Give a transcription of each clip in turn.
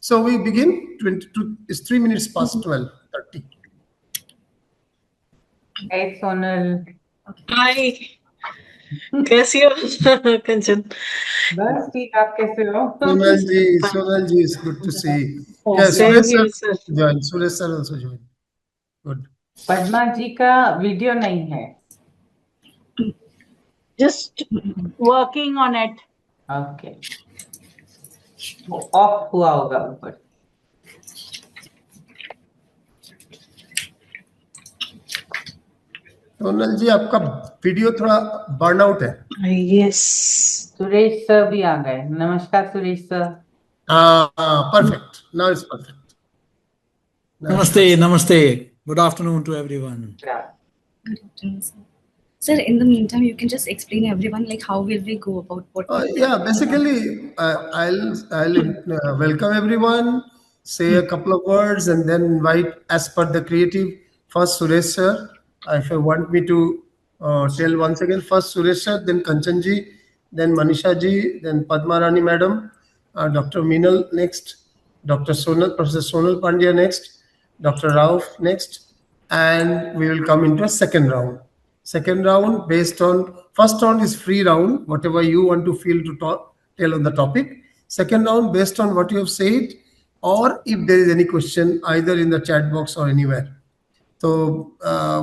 So we begin. 22 is 3 minutes past 12:30. Hey Sonal. हाय कैसी हो कंचन बस ठीक, आप कैसे हो? Sonal ji is good to see. Yes, Same Suresh here, sir sir. join. Suresh sir also join. Good. Padma जी का video नहीं है. Just working on it. Okay, वो ऑफ हुआ होगा ऊपर. सोनल जी आपका वीडियो थोड़ा बर्नआउट है. Yes. सुरेश सर भी आ गए. नमस्कार Suresh sir. Perfect. Now it's perfect. Namaste, namaste. Good afternoon to everyone. Yeah. Good afternoon, sir. Sir, in the meantime, you can just explain everyone like how will we go about what? Yeah, basically, I'll welcome everyone, say a couple of words, and then invite, as per the creative, first Suresh sir. If you want me to tell once again, first Suresh sir, then Kanchan ji, then Manisha ji, then Padma Rani madam, Dr. Meenal next, Dr. Sonal, Professor Sonal Pandya next, Dr. Rauf next, and we will come into a second round. Second round based on, first round is free round, whatever you want to feel to tell on the topic. Second round based on what you have said, or if there is any question either in the chat box or anywhere. So,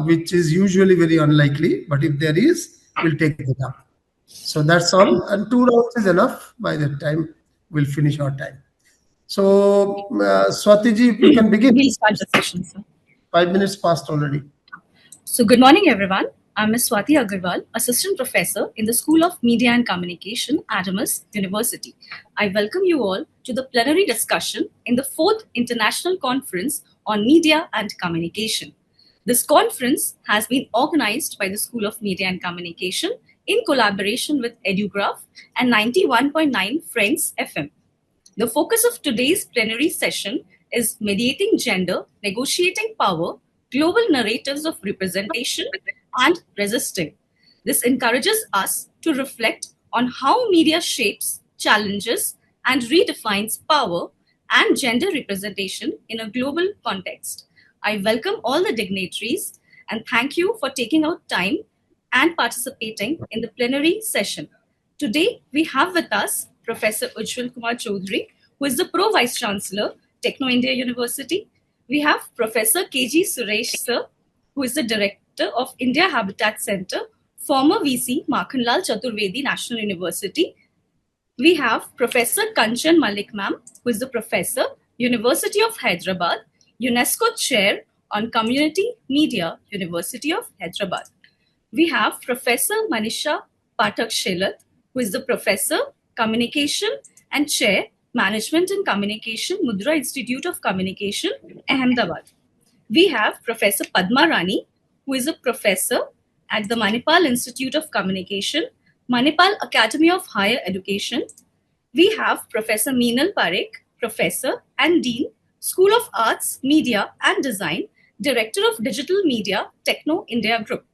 which is usually very unlikely, but if there is, we'll take it up. So that's all, and 2 rounds is enough. By that time, we'll finish our time. So, Swati ji, you can begin. We'll start the session, sir. 5 minutes past already. So, good morning, everyone. I'm Ms. Swati Agarwal, Assistant Professor in the School of Media and Communication at Adamas University. I welcome you all to the plenary discussion in the 4th International Conference on Media and Communication. This conference has been organized by the School of Media and Communication in collaboration with EduGraph and 91.9 Friends FM. The focus of today's plenary session is mediating gender, negotiating power, global narratives of representation, and resisting. This encourages us to reflect on how media shapes, challenges, and redefines power and gender representation in a global context. I welcome all the dignitaries and thank you for taking out time and participating in the plenary session. Today, we have with us Professor Ujjwal Kumar Chaudhary, who is the Pro Vice Chancellor, Techno India University. We have Professor K.G. Suresh Sir, who is the Director of India Habitat Center, former VC Makhanlal Chaturvedi National University. We have Professor Kanchan Malik ma'am, who is the Professor, University of Hyderabad, UNESCO Chair on Community Media, University of Hyderabad. We have Professor Manisha Pathak Shelat, who is the Professor, Communication and Chair, Management and Communication, Mudra Institute of Communication, Ahmedabad. We have Professor Padma Rani, who is a Professor at the Manipal Institute of Communication, Manipal Academy of Higher Education. We have Professor Meenal Parekh, Professor and Dean, School of Arts, Media and Design, Director of Digital Media, Techno India Group.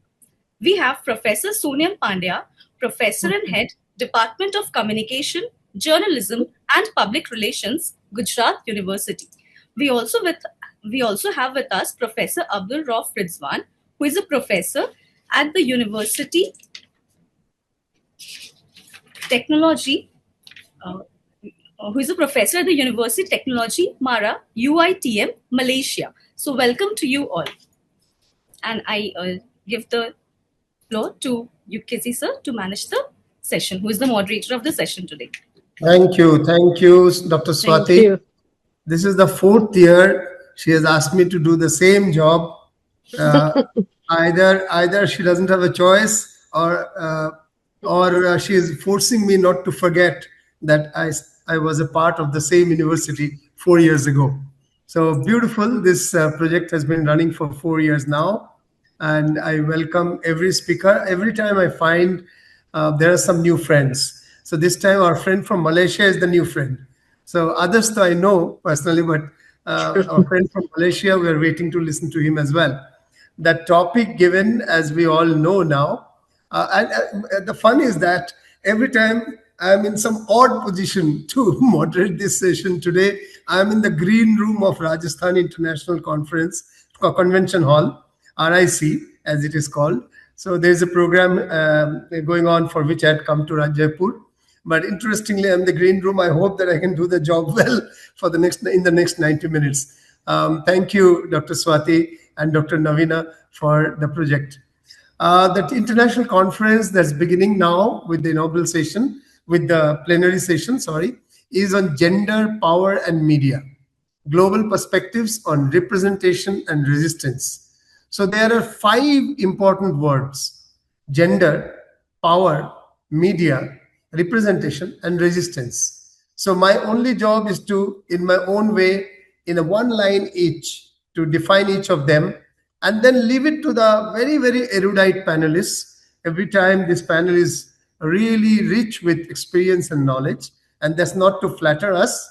We have Professor Sonyam Pandya, Professor and Head, Department of Communication, Journalism and Public Relations, Gujarat University. We also have with us Professor Abdul Rauf Rizwan, who is a professor at the University Technology, Technology Mara, UITM, Malaysia. So welcome to you all. And I give the floor to Yukezi sir to manage the session, who is the moderator of the session today. Thank you, Dr. Swati. Thank you. This is the 4th year she has asked me to do the same job. Either she doesn't have a choice, or she is forcing me not to forget that I was a part of the same university 4 years ago. So beautiful. This project has been running for 4 years now, and I welcome every speaker. Every time I find there are some new friends. So this time our friend from Malaysia is the new friend. So others I know personally, but our friend from Malaysia, we are waiting to listen to him as well. That topic given, as we all know now, and the fun is that every time I'm in some odd position to moderate this session today. I'm in the green room of Rajasthan International Convention Hall, RIC as it is called. So there's a program going on for which I had come to Jaipur. But interestingly, I'm in the green room. I hope that I can do the job well for the next 90 minutes. Thank you, Dr. Swati and Dr. Navina, for the project. That international conference that's beginning now with the inaugural session, with the plenary session, is on gender, power, and media. Global perspectives on representation and resistance. So there are 5 important words: gender, power, media, representation, and resistance. So my only job is to, in my own way, in a one line each, to define each of them, and then leave it to the very, very erudite panelists. Every time this panel is really rich with experience and knowledge, and that's not to flatter us.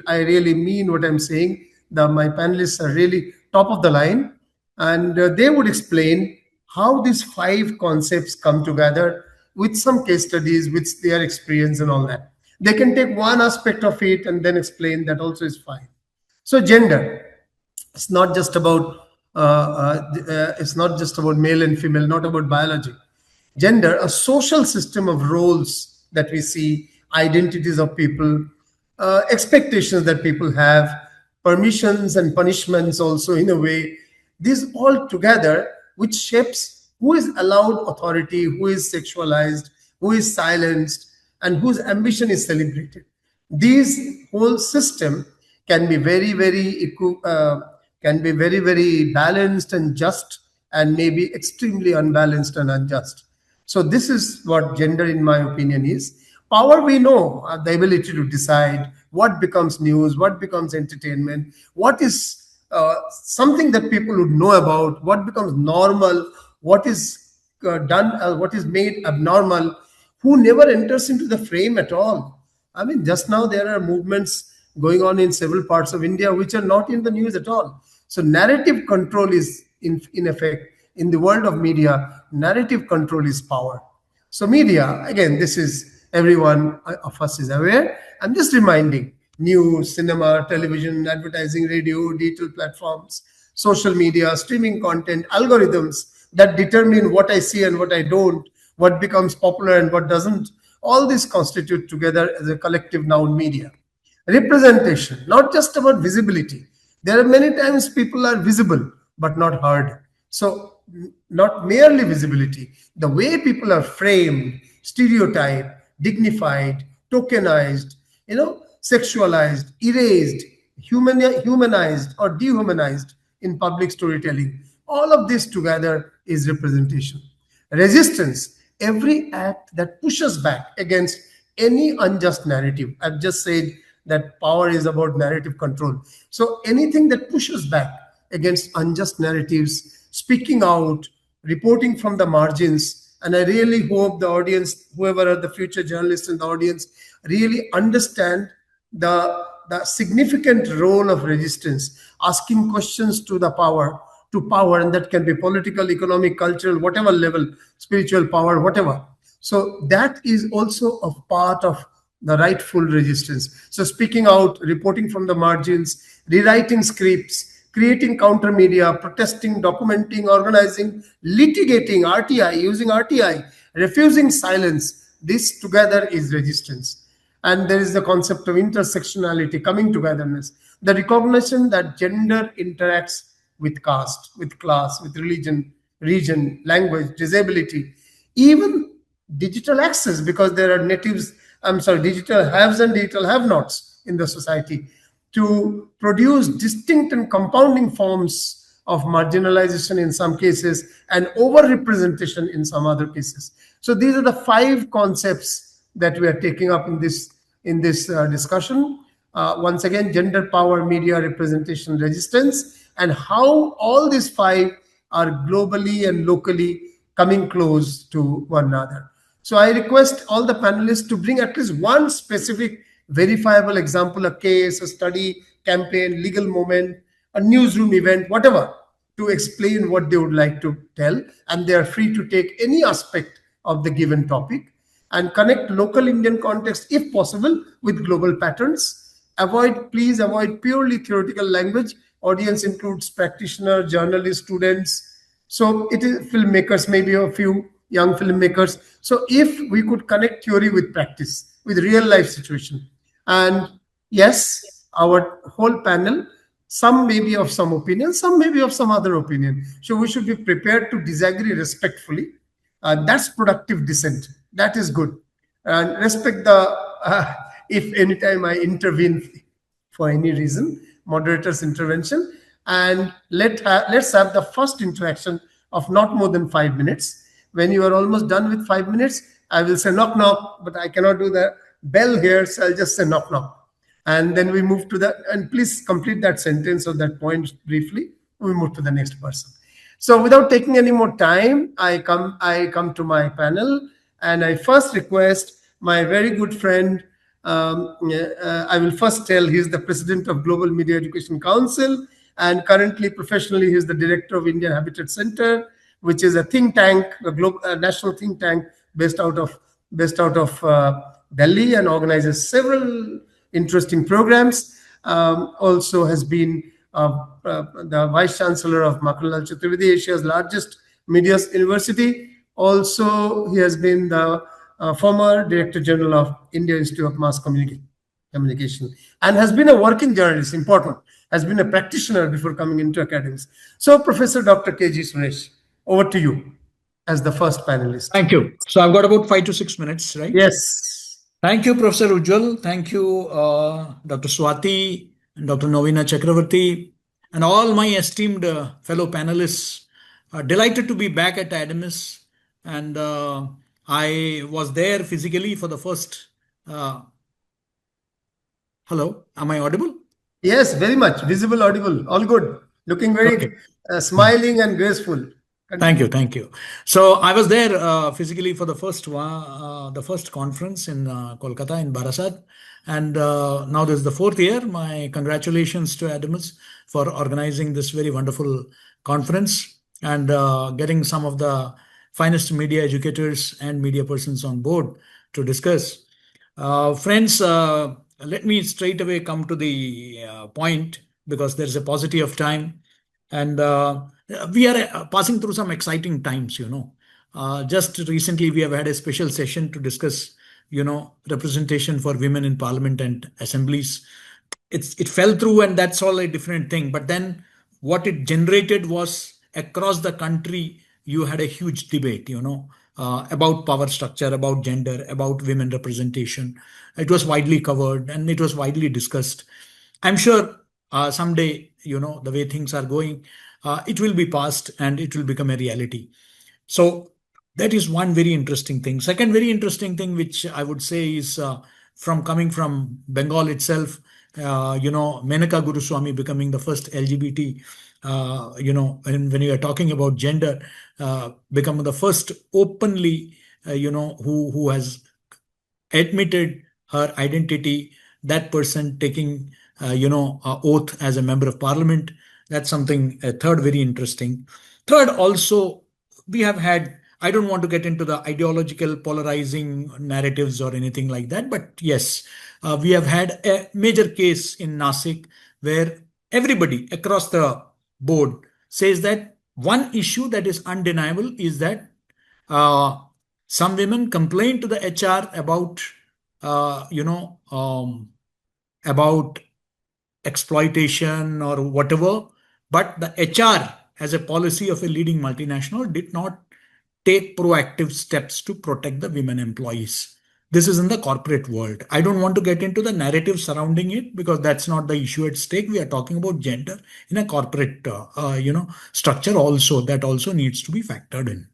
I really mean what I'm saying. My panelists are really top of the line, and they would explain how these 5 concepts come together with some case studies, with their experience and all that. They can take one aspect of it and then explain. That also is fine. So gender, it's not just about male and female, not about biology. Gender, a social system of roles that we see, identities of people, expectations that people have, permissions and punishments also in a way. This all together, which shapes who is allowed authority, who is sexualized, who is silenced, and whose ambition is celebrated. This whole system can be very, very balanced and just, and maybe extremely unbalanced and unjust. So this is what gender, in my opinion, is. Power, we know, the ability to decide what becomes news, what becomes entertainment, what is something that people would know about, what becomes normal, what is done, what is made abnormal, who never enters into the frame at all. I mean, just now there are movements going on in several parts of India which are not in the news at all. So narrative control is in effect, in the world of media, narrative control is power. So media, again, this is everyone of us is aware. I'm just reminding: news, cinema, television, advertising, radio, digital platforms, social media, streaming content, algorithms that determine what I see and what I don't, what becomes popular and what doesn't. All this constitute together as a collective noun, media. Representation, not just about visibility. There are many times people are visible but not heard. So not merely visibility, the way people are framed, stereotyped, dignified, tokenized, sexualized, erased, humanized or dehumanized in public storytelling. All of this together is representation. Resistance, every act that pushes back against any unjust narrative. I've just said that power is about narrative control. So anything that pushes back against unjust narratives, speaking out, reporting from the margins. And I really hope the audience, whoever are the future journalists in the audience, really understand the significant role of resistance, asking questions to power, and that can be political, economic, cultural, whatever level, spiritual power, whatever. So that is also a part of the rightful resistance. So speaking out, reporting from the margins, rewriting scripts, creating counter media, protesting, documenting, organizing, litigating, RTI, using RTI, refusing silence. This together is resistance. And there is the concept of intersectionality, coming togetherness, the recognition that gender interacts with caste, with class, with religion, region, language, disability, even digital access, because there are digital haves and digital have-nots in the society, to produce distinct and compounding forms of marginalization in some cases and overrepresentation in some other cases. So these are the 5 concepts that we are taking up in this discussion. Once again, gender, power, media, representation, resistance, and how all these 5 are globally and locally coming close to one another. So I request all the panelists to bring at least one specific verifiable example, a case, a study, campaign, legal moment, a newsroom event, whatever, to explain what they would like to tell. And they are free to take any aspect of the given topic. and connect local Indian context, if possible, with global patterns. Please avoid purely theoretical language. Audience includes practitioner, journalists, students. So it is filmmakers, maybe a few young filmmakers. So if we could connect theory with practice, with real life situation, and yes, our whole panel, some may be of some opinion, some may be of some other opinion. So we should be prepared to disagree respectfully. That's productive dissent. That is good. And respect if anytime I intervene for any reason, moderator's intervention, and let's have the first interaction of not more than 5 minutes. When you are almost done with 5 minutes, I will say knock knock, but I cannot do the bell here, so I'll just say knock knock. And then we move to and please complete that sentence or that point briefly. We move to the next person. So without taking any more time, I come to my panel, and I first request my very good friend. I will first tell he's the president of Global Media Education Council, and currently professionally he's the director of Indian Habitat Center, which is a think tank, a global national think tank based out of Delhi, and organizes several interesting programs. Also has been the Vice Chancellor of Makanlal Chaturvedi, Asia's largest media university. Also, he has been the former Director General of India Institute of Mass Communication, and has been a working journalist, important, has been a practitioner before coming into academics. So, Professor Dr. K.G. Suresh, over to you as the first panelist. Thank you. So I've got about 5 to 6 minutes, right? Yes. Thank you, Professor Ujjwal. Thank you, Dr. Swati and Dr. Novina Chakravarti, and all my esteemed fellow panelists. Delighted to be back at ADAMIS, and I was there physically for the first. Hello, am I audible? Yes, very much visible, audible, all good. Looking very smiling and graceful. Thank you. So I was there physically for the first conference in Kolkata in Barasat, and now this is the fourth year. My congratulations to ADAMIS for organizing this very wonderful conference and getting some of the finest media educators and media persons on board to discuss. Friends, let me straight away come to the point, because there's a paucity of time, and we are passing through some exciting times. Just recently we have had a special session to discuss representation for women in parliament and assemblies. It fell through, and that's all a different thing, but then what it generated was, across the country you had a huge debate about power structure, about gender, about women representation. It was widely covered and it was widely discussed. I'm sure someday, the way things are going, it will be passed and it will become a reality. So that is one very interesting thing. Second very interesting thing, which I would say is coming from Bengal itself, Menaka Guruswamy becoming the first LGBT, and when you are talking about gender, become the first openly, who has admitted her identity, that person taking, oath as a member of parliament. That's something, a third very interesting. Third, also, we have had, I don't want to get into the ideological polarizing narratives or anything like that, but yes, we have had a major case in Nasik where everybody across the board says that one issue that is undeniable is that some women complained to the HR about, about exploitation or whatever, but the HR, as a policy of a leading multinational, did not take proactive steps to protect the women employees. This is in the corporate world. I don't want to get into the narrative surrounding it, because that's not the issue at stake. We are talking about gender in a corporate, structure also. That also needs to be factored in.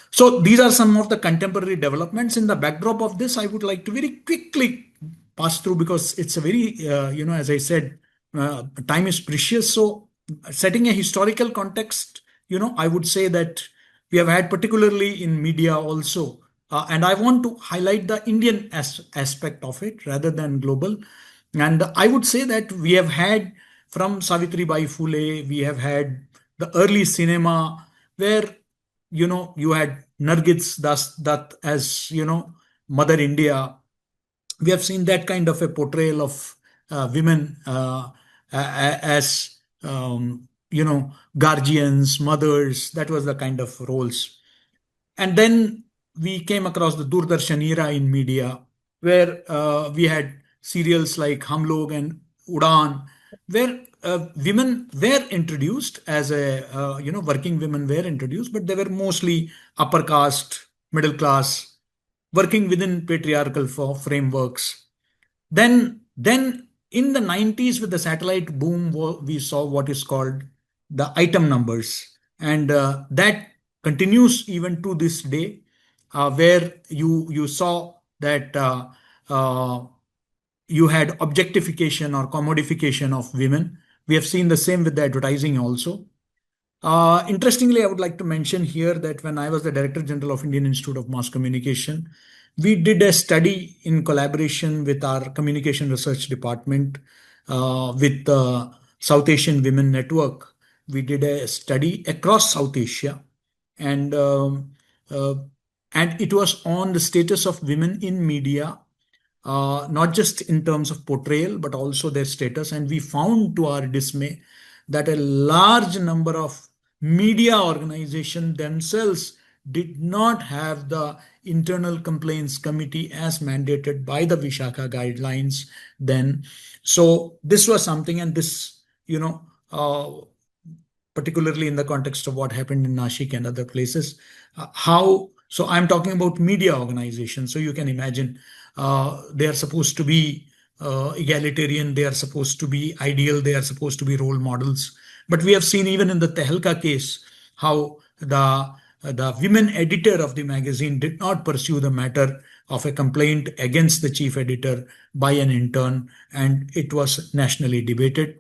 So these are some of the contemporary developments. In the backdrop of this, I would like to very quickly pass through, because it's a very, as I said, time is precious. So setting a historical context, I would say that we have had, particularly in media also, and I want to highlight the Indian aspect of it rather than global. And I would say that we have had, from Savitribai Phule, we have had the early cinema where, you had Nargis Dutt as, Mother India. We have seen that kind of a portrayal of women as, guardians, mothers. That was the kind of roles. And then we came across the Doordarshan era in media, where we had serials like Hum Log and Udan, where women were introduced as working women were introduced, but they were mostly upper caste, middle class, working within patriarchal frameworks. Then in the 90s, with the satellite boom, we saw what is called the item numbers, and that continues even to this day, where you saw that you had objectification or commodification of women. We have seen the same with the advertising also. Interestingly, I would like to mention here that when I was the Director General of Indian Institute of Mass Communication, we did a study in collaboration with our Communication Research Department, with the South Asian Women Network. We did a study across South Asia, and uh, and it was on the status of women in media, not just in terms of portrayal, but also their status. And we found, to our dismay, that a large number of media organizations themselves did not have the internal complaints committee as mandated by the Vishaka guidelines then. So this was something, and this, particularly in the context of what happened in Nashik and other places, so I'm talking about media organizations. So you can imagine they are supposed to be egalitarian, they are supposed to be ideal, they are supposed to be role models. But we have seen even in the Tehelka case how the women editor of the magazine did not pursue the matter of a complaint against the chief editor by an intern, and it was nationally debated.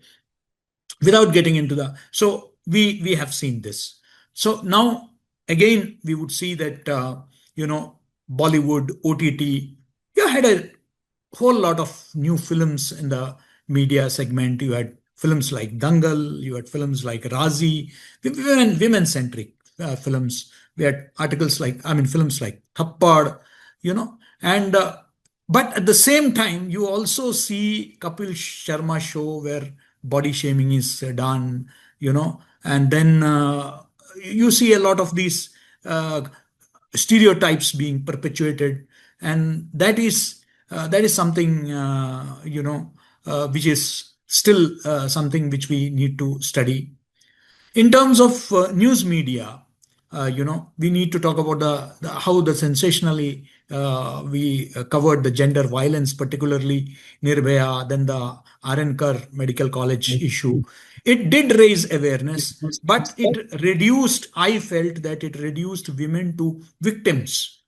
Without getting into the, so we have seen this. So now again we would see that Bollywood, OTT, you had a whole lot of new films in the media segment. You had films like Dangal, you had films like Razi, women centric films. We had films like Thappad, and but at the same time, you also see Kapil Sharma show where body shaming is done, and then you see a lot of these uh, stereotypes being perpetuated, and that is something which is still something which we need to study. In terms of news media, we need to talk about how the sensationally we covered the gender violence, particularly Nirbhaya, then the Arankar Medical College issue. It did raise awareness, but I felt that it reduced women to victims.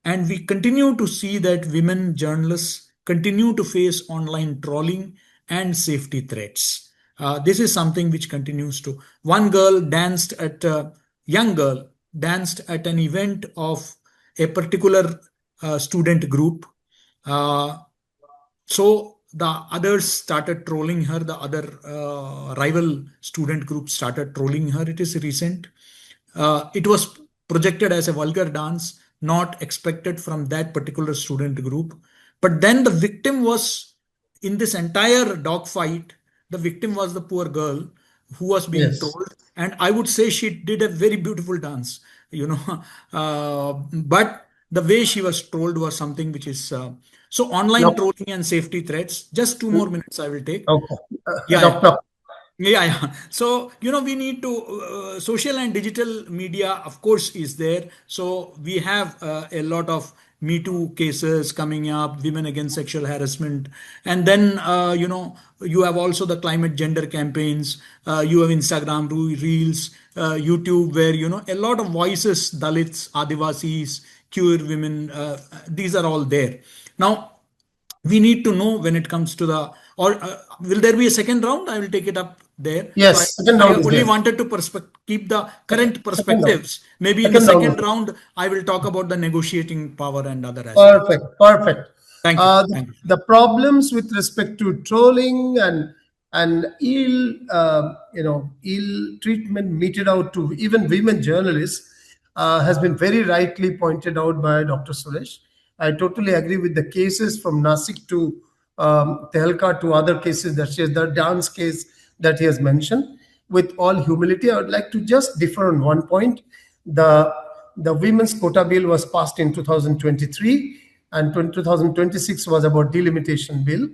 And we continue to see that women journalists continue to face online trolling and safety threats. This is something which continues to. Young girl danced at an event of a particular student group. So the others started trolling her. The other rival student group started trolling her. It is recent. It was projected as a vulgar dance, not expected from that particular student group. But then the victim was, in this entire dogfight, the victim was the poor girl who was being Yes. trolled. And I would say she did a very beautiful dance, but the way she was trolled was something which is so online Now, trolling and safety threats. Just 2 more minutes I will take. okay. Yeah, yeah. Doctor. Yeah. So, we need to, social and digital media, of course, is there. So we have a lot of Me Too cases coming up, women against sexual harassment. And then, you have also the climate gender campaigns. You have Instagram Reels, YouTube, where, a lot of voices, Dalits, Adivasis, queer women, these are all there. Now, we need to know when it comes to the, or will there be a second round? I will take it up there. Yes, So second I round is only there. wanted to keep the current Second round. perspectives. Maybe in the Second round is second round, I will talk about the negotiating power and other aspects. perfect. Perfect. Thank you. Uh, Thank you. the problems with respect to trolling and ill treatment meted out to even women journalists has been very rightly pointed out by Dr. Suresh. I totally agree with the cases from Nasik to Tehelka to other cases that she has, the dance case that he has mentioned. With all humility, I would like to just differ on one point. The the women's quota bill was passed in 2023, and 2026 was about delimitation bill,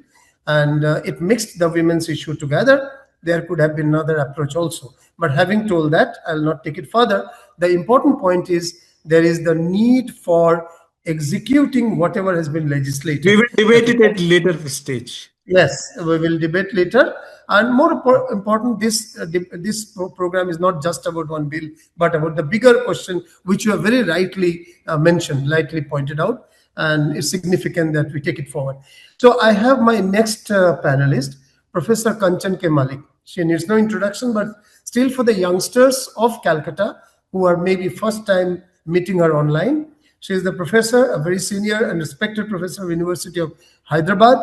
and it mixed the women's issue together. There could have been another approach also. But having told that, I'll not take it further. The important point is there is the need for executing whatever has been legislated. We will debate it at later stage. Yes, we will debate later. And more important, this program is not just about one bill, but about the bigger question, which you have very rightly mentioned, rightly pointed out, and it's significant that we take it forward. So I have my next panelist, Professor Kanchan K. Malik. She needs no introduction, but still for the youngsters of Calcutta who are maybe first time meeting her online, she is the professor, a very senior and respected professor of University of Hyderabad.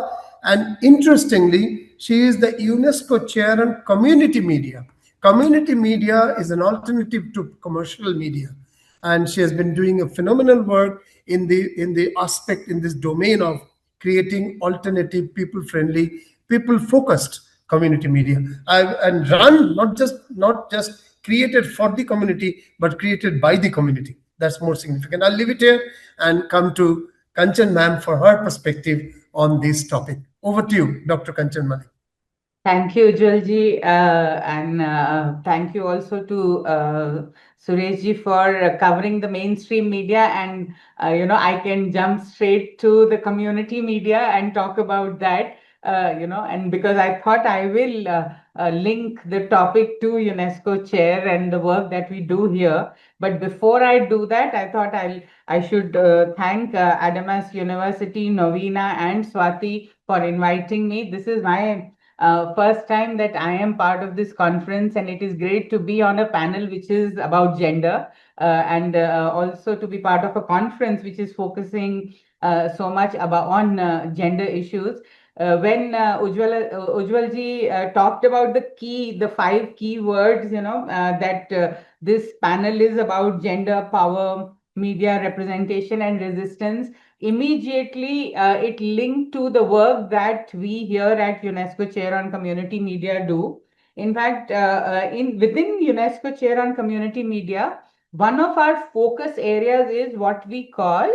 And interestingly, she is the UNESCO chair on community media. Community media is an alternative to commercial media. And she has been doing a phenomenal work in the aspect, in this domain of creating alternative, people-friendly, people-focused community media. And run, not just created for the community, but created by the community. That's more significant. I'll leave it here and come to Kanchan ma'am for her perspective on this topic. Over to you, Dr. Kanchan Malik. Thank you, Ujjalji, and thank you also to Sureshji for covering the mainstream media. And I can jump straight to the community media and talk about that. And because I thought I will link the topic to UNESCO chair and the work that we do here. But before I do that, I thought I should thank Adamas University, Novena, and Swati for inviting me. This is my first time that I am part of this conference, and it is great to be on a panel which is about gender, and also to be part of a conference which is focusing so much on gender issues. When Ujjwalji talked about the 5 key words, that this panel is about gender, power, media representation, and resistance. Immediately, it linked to the work that we here at UNESCO Chair on Community Media do. In fact, within UNESCO Chair on Community Media, one of our focus areas is what we call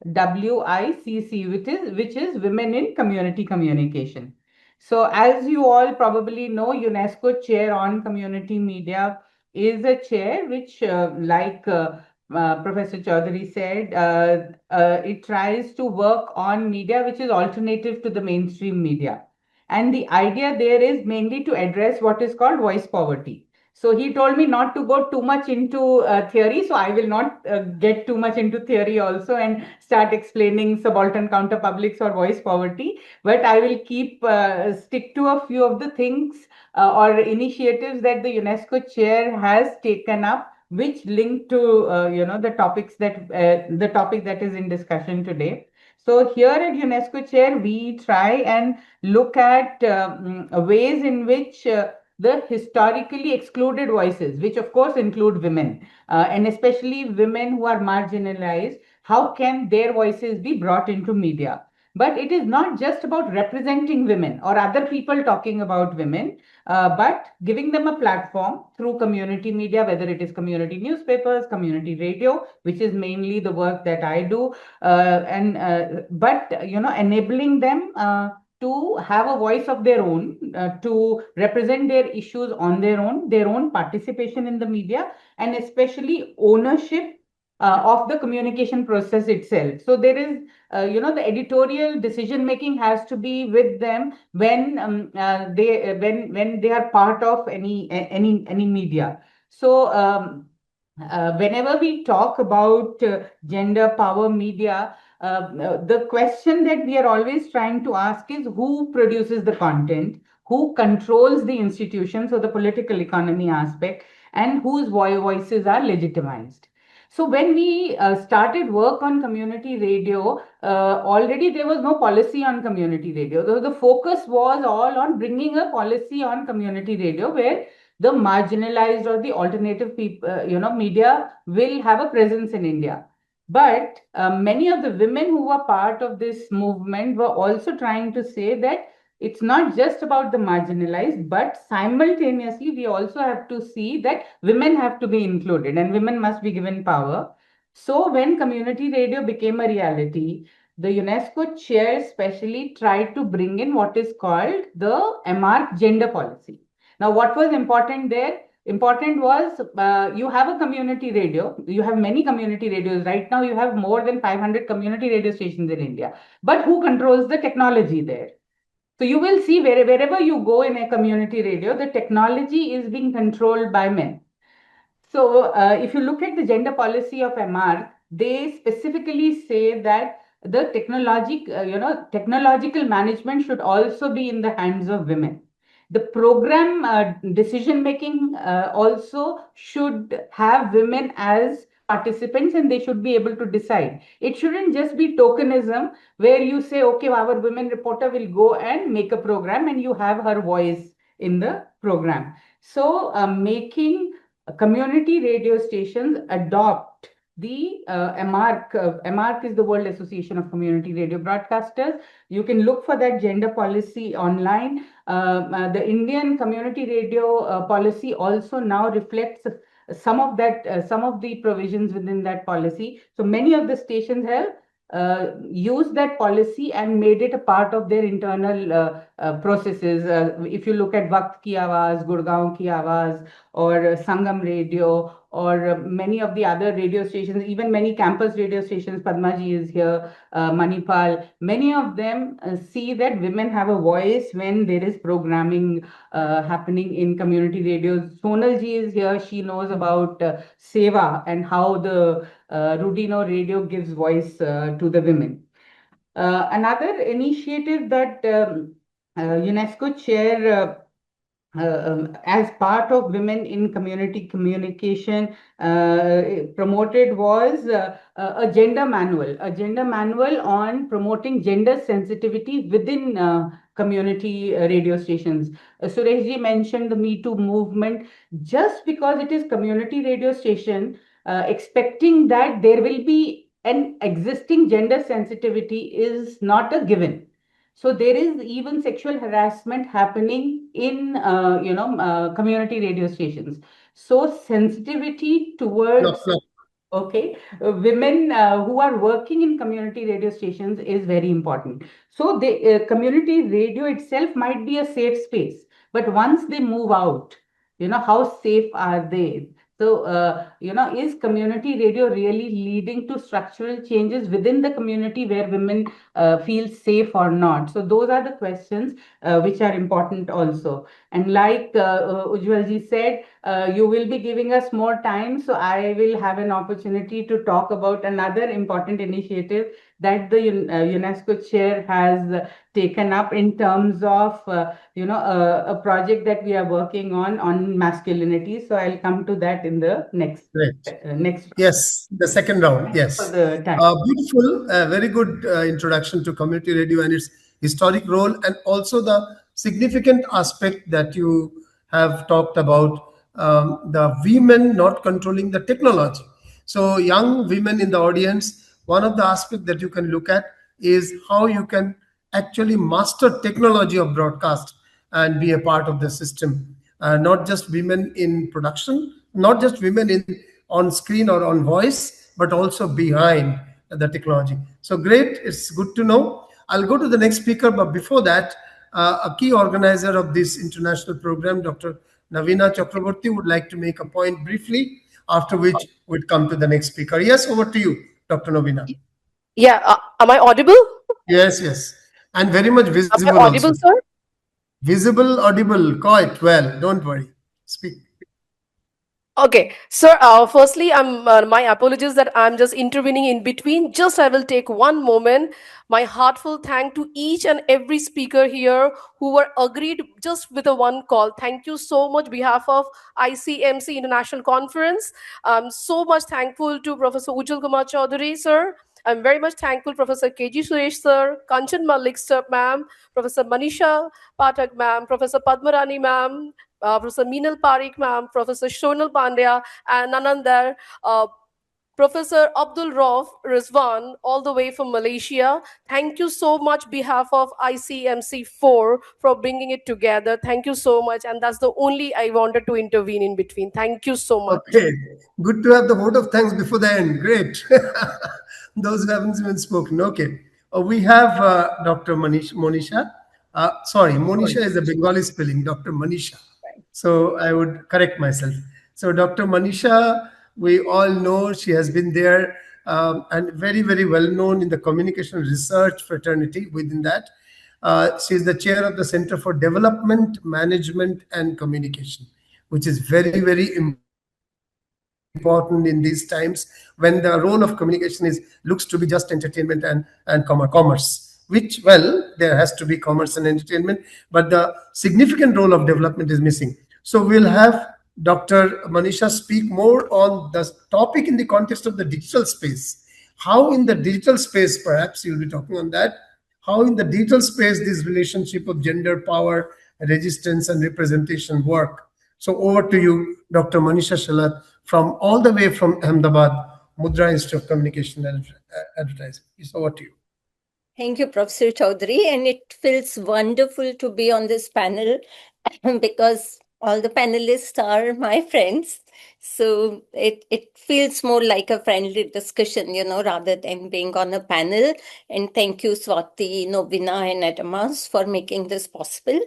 WICC, which is Women in Community Communication. So, as you all probably know, UNESCO Chair on Community Media is a chair which, like Professor Chaudhary said, it tries to work on media which is alternative to the mainstream media. And the idea there is mainly to address what is called voice poverty. So he told me not to go too much into theory, so I will not get too much into theory also and start explaining subaltern counterpublics or voice poverty, but I will stick to a few of the things or initiatives that the UNESCO chair has taken up, which link to the topic that is in discussion today. So here at UNESCO Chair, we try and look at ways in which the historically excluded voices, which of course include women, and especially women who are marginalized, how can their voices be brought into media? But it is not just about representing women or other people talking about women, but giving them a platform through community media, whether it is community newspapers, community radio, which is mainly the work that I do, but enabling them to have a voice of their own, to represent their issues on their own participation in the media, and especially ownership of the communication process itself. So there is, the editorial decision making has to be with them when they are part of any media. So whenever we talk about gender power media, the question that we are always trying to ask is who produces the content, who controls the institution, so the political economy aspect, and whose voices are legitimized. So when we started work on community radio, already there was no policy on community radio. The focus was all on bringing a policy on community radio where the marginalized or the alternative people, media will have a presence in India. But many of the women who were part of this movement were also trying to say that it's not just about the marginalized, but simultaneously, we also have to see that women have to be included and women must be given power. So, when community radio became a reality, the UNESCO chair specially tried to bring in what is called the MR gender policy. Now, what was important there? Important was you have a community radio. You have many community radios. Right now, you have more than 500 community radio stations in India. But who controls the technology there? So you will see wherever you go in a community radio, the technology is being controlled by men. So, if you look at the gender policy of MR, they specifically say that the technological management should also be in the hands of women. The program decision making also should have women as participants and they should be able to decide. It shouldn't just be tokenism where you say, okay, our women reporter will go and make a program and you have her voice in the program. So, making community radio stations adopt the MARC. MARC is the World Association of Community Radio Broadcasters. You can look for that gender policy online. The Indian community radio policy also now reflects some of that, some of the provisions within that policy. So many of the stations have used that policy and made it a part of their internal processes. If you look at Waqt Ki Awaaz, Gurgaon Ki Awaaz, or Sangam Radio, or many of the other radio stations, even many campus radio stations, Padmaji is here, Manipal, many of them see that women have a voice when there is programming happening in community radios. Sonal ji is here, she knows about Seva and how the Rudino radio gives voice to the women. Another initiative that UNESCO chair as part of women in community communication promoted was a gender manual on promoting gender sensitivity within community radio stations. Suresh ji mentioned the Me Too movement. Just because it is community radio station, expecting that there will be an existing gender sensitivity is not a given. So there is even sexual harassment happening in community radio stations. So sensitivity towards women who are working in community radio stations is very important. So the community radio itself might be a safe space, but once they move out, how safe are they? So, is community radio really leading to structural changes within the community where women feel safe or not? So, those are the questions which are important also. And like Ujjwal ji said, you will be giving us more time. So, I will have an opportunity to talk about another important initiative that the UNESCO chair has taken up in terms of a project that we are working on masculinity. So I'll come to that in the next Yes, the second round. Yes, beautiful, very good introduction to community radio and its historic role, and also the significant aspect that you have talked about, the women not controlling the technology. So young women in the audience, one of the aspects that you can look at is how you can actually master technology of broadcast and be a part of the system. Not just women in production, not just women in on screen or on voice, but also behind the technology. So great, it's good to know. I'll go to the next speaker, but before that, a key organizer of this international program, Dr. Navina Chakraborty, would like to make a point briefly, after which we'd come to the next speaker. Yes, over to you, Dr. Navina. Yeah, am I audible? Yes. And very much visible am I audible, also. Sir? Visible, audible, quite well. Don't worry. Speak. Okay, sir, firstly, my apologies that I'm just intervening in between. Just I will take one moment. My heartfelt thank to each and every speaker here who were agreed just with a one call. Thank you so much behalf of ICMC International Conference. I'm so much thankful to Professor Ujjwal Kumar Chaudhary, sir. I'm very much thankful Professor KG Suresh, sir, Kanchan Malik, sir, ma'am, Professor Manisha Pathak, ma'am, Professor Padmarani, ma'am, Professor Meenal Parikh ma'am, Professor Shonal Pandya, and Nanandar, Professor Abdul Rauf Rizwan, all the way from Malaysia. Thank you so much, behalf of ICMC 4, for bringing it together. Thank you so much. And that's the only I wanted to intervene in between. Thank you so much. Okay, good to have the vote of thanks before the end. Great. Those who haven't even spoken. Okay. We have Dr. Monisha. Sorry, Monisha is a Bengali spelling, Dr. Manisha. So I would correct myself. So Dr. Manisha, we all know she has been there and very, very well known in the communication research fraternity within that. She is the chair of the Center for Development, Management and Communication, which is very, very important in these times when the role of communication looks to be just entertainment and commerce. Which, well, there has to be commerce and entertainment, but the significant role of development is missing. So we'll have Dr. Manisha speak more on the topic in the context of the digital space. How in the digital space, perhaps you'll be talking on that, how in the digital space this relationship of gender, power, resistance, and representation work. So over to you, Dr. Manisha Shalat, from all the way from Ahmedabad, Mudra Institute of Communication and Advertising. It's over to you. Thank you, Professor Chaudhary. And it feels wonderful to be on this panel because all the panelists are my friends. So it feels more like a friendly discussion, rather than being on a panel. And thank you, Swati, Novina, and Adamas for making this possible.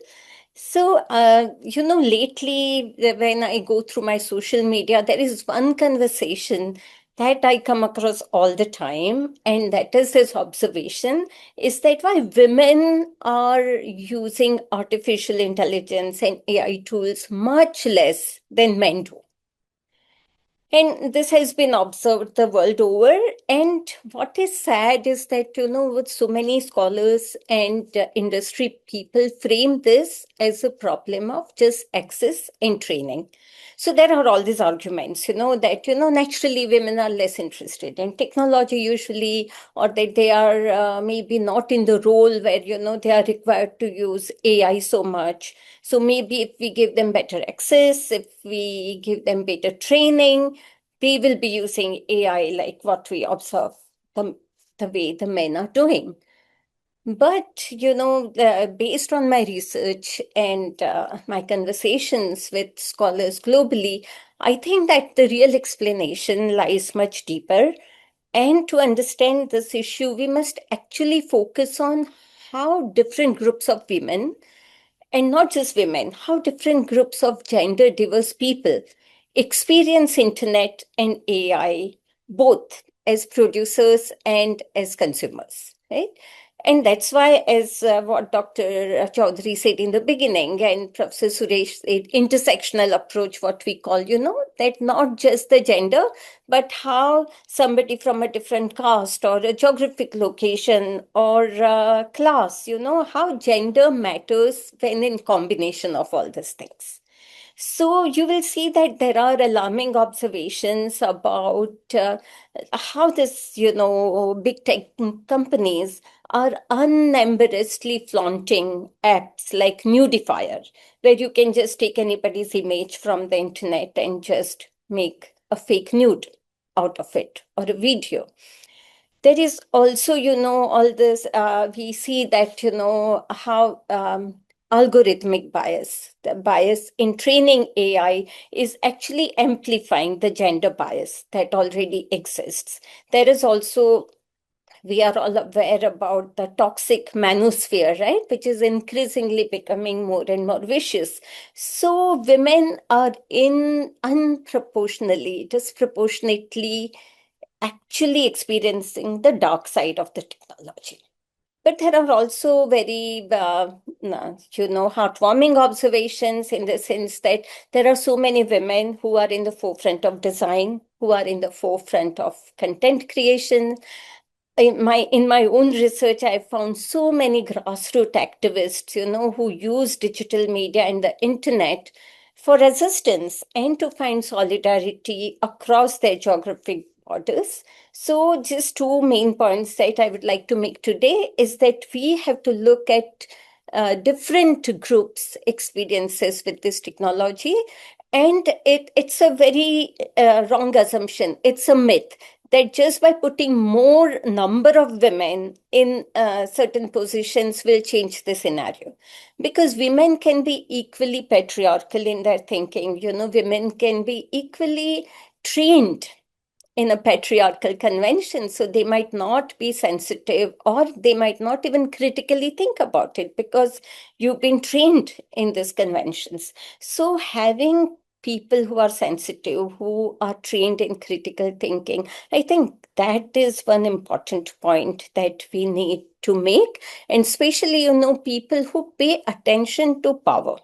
So, lately when I go through my social media, there is one conversation that I come across all the time, and that is this observation, is that why women are using artificial intelligence and AI tools much less than men do. And this has been observed the world over. And what is sad is that, with so many scholars and industry people frame this as a problem of just access and training. So there are all these arguments, that, naturally women are less interested in technology usually, or that they are maybe not in the role where, they are required to use AI so much. So maybe if we give them better access, if we give them better training, they will be using AI like what we observe the way the men are doing. But, based on my research and my conversations with scholars globally, I think that the real explanation lies much deeper. And to understand this issue, we must actually focus on how different groups of women, and not just women, how different groups of gender diverse people experience internet and AI, both as producers and as consumers, right? And that's why, as what Dr. Chaudhary said in the beginning, and Professor Suresh said, intersectional approach, what we call, that not just the gender, but how somebody from a different caste or a geographic location or class, how gender matters when in combination of all these things. So you will see that there are alarming observations about how this, big tech companies are unembarrassedly flaunting apps like Nudifier, where you can just take anybody's image from the internet and just make a fake nude out of it or a video. There is also, all this, we see that, how algorithmic bias, the bias in training AI is actually amplifying the gender bias that already exists. There is also, we are all aware about the toxic manosphere, right, which is increasingly becoming more and more vicious. So women are disproportionately actually experiencing the dark side of the technology. But there are also very, heartwarming observations in the sense that there are so many women who are in the forefront of design, who are in the forefront of content creation. In my own research, I found so many grassroots activists, who use digital media and the internet for resistance and to find solidarity across their geographic borders. So just two main points that I would like to make today is that we have to look at different groups' experiences with this technology. And it's a very wrong assumption. It's a myth that just by putting more number of women in certain positions will change the scenario. Because women can be equally patriarchal in their thinking. Women can be equally trained in a patriarchal convention. So they might not be sensitive, or they might not even critically think about it because you've been trained in these conventions. So having people who are sensitive, who are trained in critical thinking, I think that is one important point that we need to make. And especially, people who pay attention to power,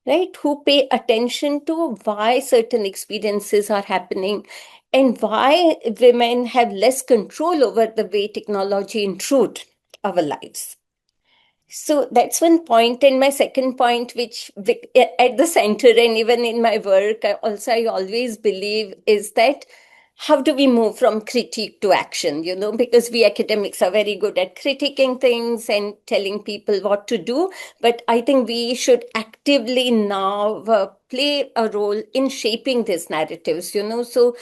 right? Who pay attention to why certain experiences are happening and why women have less control over the way technology intrude our lives. So that's one point. And my second point, which at the center and even in my work, I always believe is that how do we move from critique to action? Because we academics are very good at critiquing things and telling people what to do. But I think we should actively now play a role in shaping these narratives, So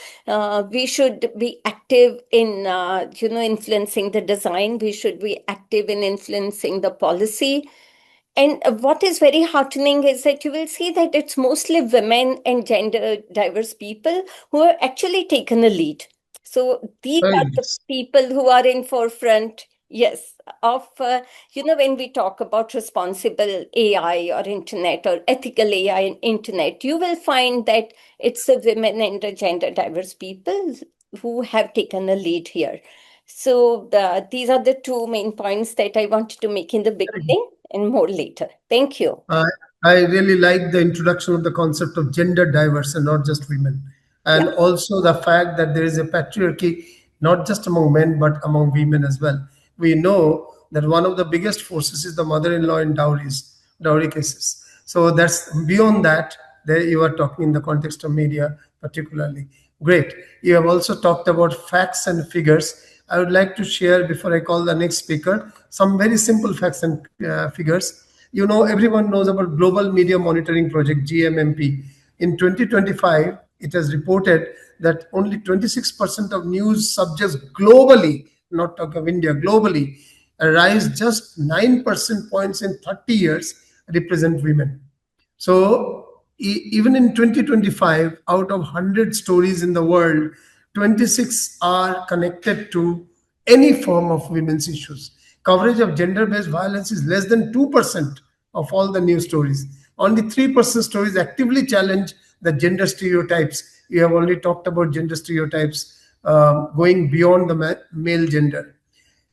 we should be active in, influencing the design. We should be active in influencing the policy. And what is very heartening is that you will see that it's mostly women and gender diverse people who have actually taken a lead. So these Very are the nice. people who are in forefront, yes, of, when we talk about responsible AI or internet or ethical AI and internet, you will find that it's the women and the gender diverse people who have taken a lead here. So these are the two main points that I wanted to make in the beginning and more later. Thank you. I I really like the introduction of the concept of gender diverse and not just women, Yeah. and also the fact that there is a patriarchy not just among men but among women as well. We know that one of the biggest forces is the mother-in-law in dowry cases. So that's beyond that. There you are talking in the context of media, particularly. Great. You have also talked about facts and figures. I would like to share before I call the next speaker some very simple facts and figures. Everyone knows about Global Media Monitoring Project, GMMP. In 2025, it has reported that only 26% of news subjects globally, not talk of India, globally, rise just 9% points in 30 years represent women. So even in 2025, out of 100 stories in the world, 26 are connected to any form of women's issues. Coverage of gender-based violence is less than 2% of all the news stories. Only 3% stories actively challenge the gender stereotypes. You have already talked about gender stereotypes going beyond the male gender.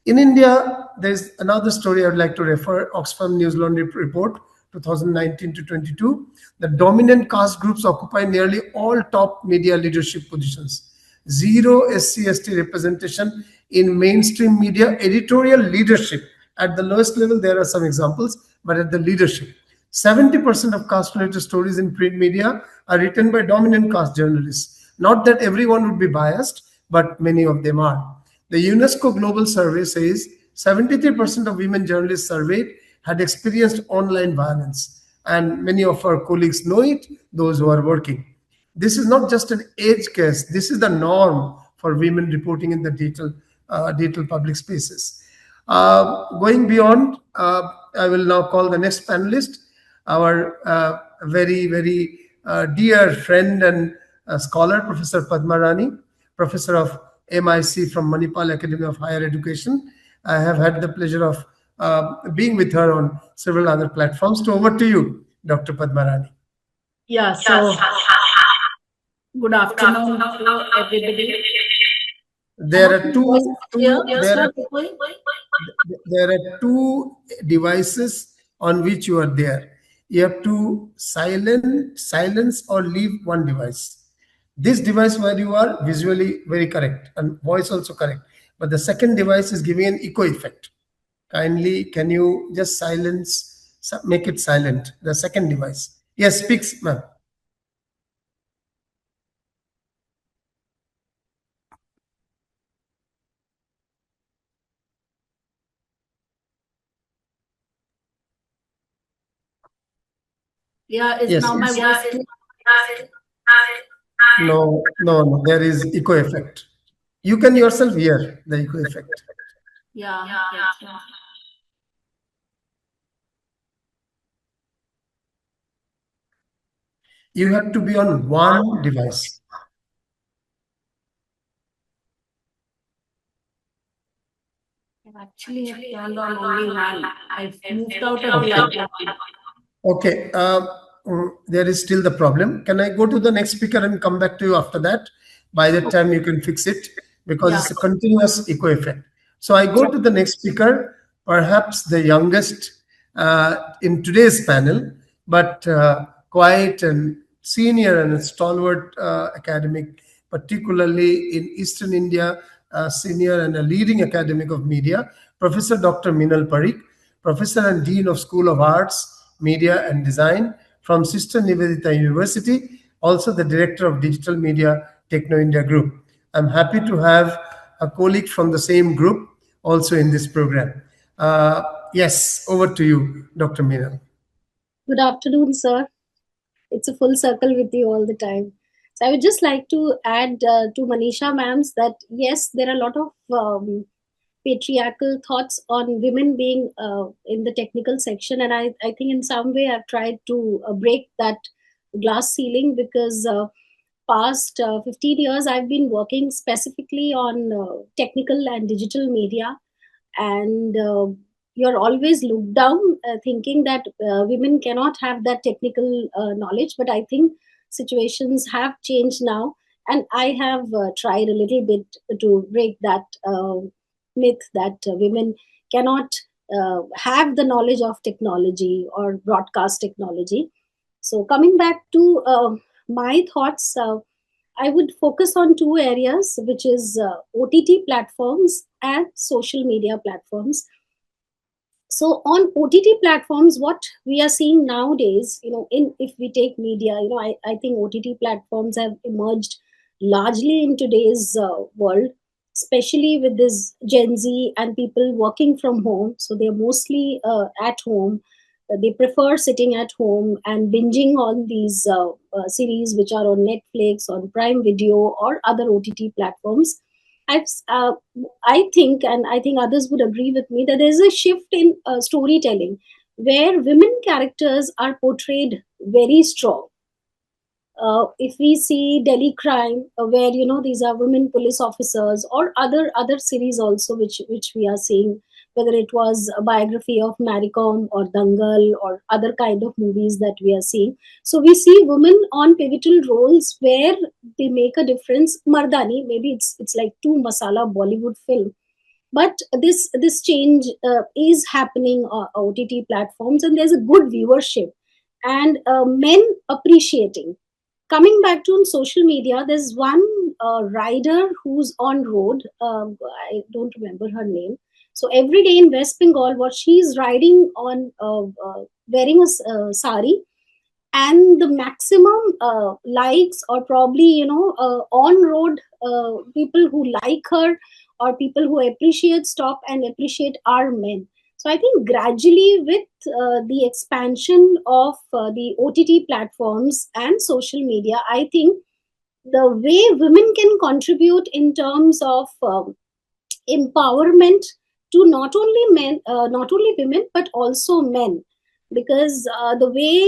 In India, there's another story I would like to refer, Oxfam News Laundry report, 2019 to 22. The dominant caste groups occupy nearly all top media leadership positions. Zero SC/ST representation in mainstream media editorial leadership. At the lowest level, there are some examples, but at the leadership. 70% of caste-related stories in print media are written by dominant caste journalists. Not that everyone would be biased, but many of them are. The UNESCO Global Survey says 73% of women journalists surveyed had experienced online violence, and many of our colleagues know it, those who are working. This is not just an age case, this is the norm for women reporting in the digital public spaces. Going beyond, I will now call the next panelist, our very dear friend and scholar, Professor Padma Rani, Professor of MIC from Manipal Academy of Higher Education. I have had the pleasure of being with her on several other platforms. So over to you, Dr. Padma Rani. Yeah, so good afternoon to everybody. There are two devices on which you are there. You have to silence or leave one device. This device where you are visually very correct and voice also correct, but the second device is giving an echo effect. Kindly, can you just make it silent, the second device? Yes, speaks, ma'am. Yeah, is Yes. now my voice clear? No. There is echo effect. You can yourself hear the echo effect. Yeah, yeah. You have to be on one device. Actually, I've turned on only one. I've moved out of the other one. Okay, there is still the problem. Can I go to the next speaker and come back to you after that? By that time, you can fix it because Yeah. it's a continuous echo effect. So I go to the next speaker, perhaps the youngest in today's panel, but quiet and senior and stalwart academic, particularly in Eastern India, senior and a leading academic of media, Professor Dr. Minal Parikh, Professor and Dean of School of Arts, Media and Design from Sister Nivedita University, also the Director of Digital Media Techno India Group. I'm happy to have a colleague from the same group also in this program. Yes, over to you, Dr. Meenal. Good afternoon, sir. It's a full circle with you all the time. So I would just like to add to Manisha ma'am's that yes, there are a lot of patriarchal thoughts on women being in the technical section, and I think in some way I've tried to break that glass ceiling because past 15 years I've been working specifically on technical and digital media, and you're always looked down thinking that women cannot have that technical knowledge, but I think situations have changed now, and I have tried a little bit to break that myth that women cannot have the knowledge of technology or broadcast technology. So coming back to my thoughts, I would focus on two areas, which is OTT platforms and social media platforms. So on OTT platforms, what we are seeing nowadays, if we take media, I think OTT platforms have emerged largely in today's world, especially with this Gen Z and people working from home. So they're mostly at home. They prefer sitting at home and binging on these series which are on Netflix, on Prime Video, or other OTT platforms. I've, uh, I think, and I think others would agree with me, that there's a shift in storytelling where women characters are portrayed very strong. If we see Delhi Crime, where these are women police officers, or other series also, which we are seeing, whether it was a biography of Maricom or Dangal or other kind of movies that we are seeing. So we see women on pivotal roles where they make a difference. Mardani, maybe it's like too masala Bollywood film, but this change is happening on OTT platforms, and there's a good viewership and men appreciating. Coming back to on social media, there's one rider who's on road. I don't remember her name. So every day in West Bengal, what she's riding on, wearing a sari, and the maximum likes, or probably on road people who like her or people who appreciate, stop and appreciate, are men. So I think gradually with the expansion of the OTT platforms and social media, I think the way women can contribute in terms of empowerment to not only men, not only women, but also men, because the way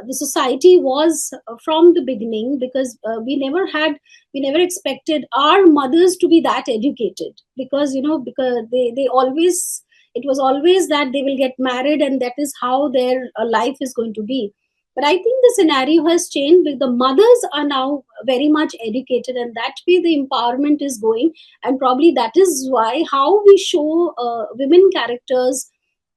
the society was from the beginning, because we never expected our mothers to be that educated, because because they always, it was always that they will get married and that is how their life is going to be. But I think the scenario has changed, because the mothers are now very much educated, and that way the empowerment is going. And probably that is why how we show women characters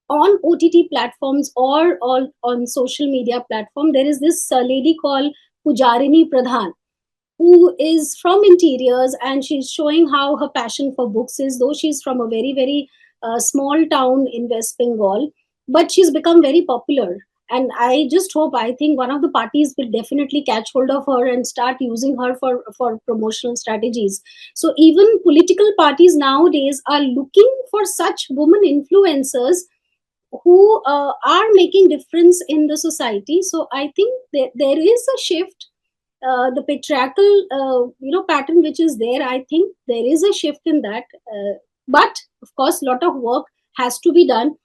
on OTT platforms or on social media platform. There is this lady called Pujarini Pradhan, who is from interiors, and she's showing how her passion for books is, though she's from a very very small town in West Bengal, but she's become very popular. And I just hope, I think one of the parties will definitely catch hold of her and start using her for promotional strategies. So even political parties nowadays are looking for such women influencers who are making difference in the society. So I think there is a shift. The patriarchal pattern which is there, I think there is a shift in that, but of course a lot of work has to be done,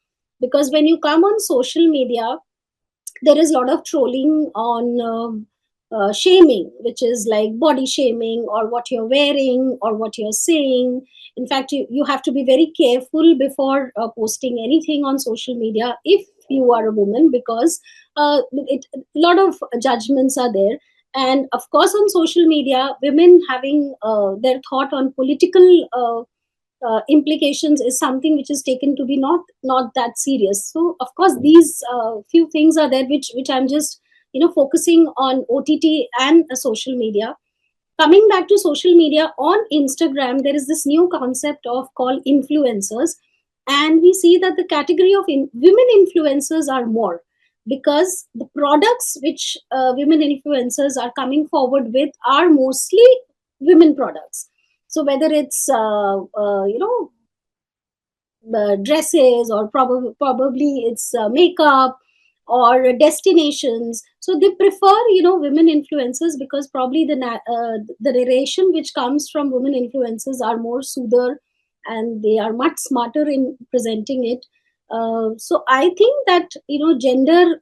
because when you come on social media, there is a lot of trolling on shaming, which is like body shaming, or what you're wearing, or what you're saying. In fact, you have to be very careful before posting anything on social media if you are a woman, because a lot of judgments are there. And of course, on social media, women having their thought on political implications is something which is taken to be not that serious. So of course these few things are there, which I'm just focusing on OTT and social media. Coming back to social media, on Instagram there is this new concept of called influencers, and we see that the category of women influencers are more, because the products which women influencers are coming forward with are mostly women products. So whether it's dresses, or probably it's makeup or destinations, so they prefer women influencers, because probably the narration which comes from women influencers are more soother, and they are much smarter in presenting it. So I think that gender,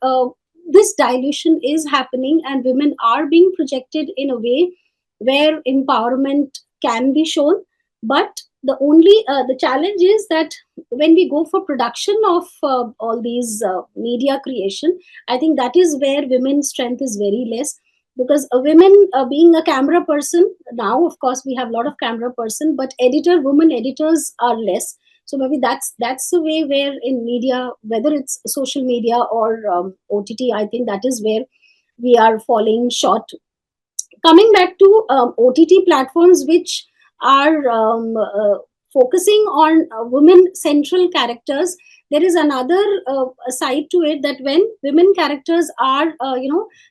this dilution is happening, and women are being projected in a way where empowerment can be shown. But the challenge is that when we go for production of all these media creation, I think that is where women's strength is very less, because a women being a camera person, now of course we have a lot of camera person, but women editors are less. So maybe that's the way where in media, whether it's social media or OTT, I think that is where we are falling short. Coming back to OTT platforms which are focusing on women central characters, there is another side to it, that when women characters are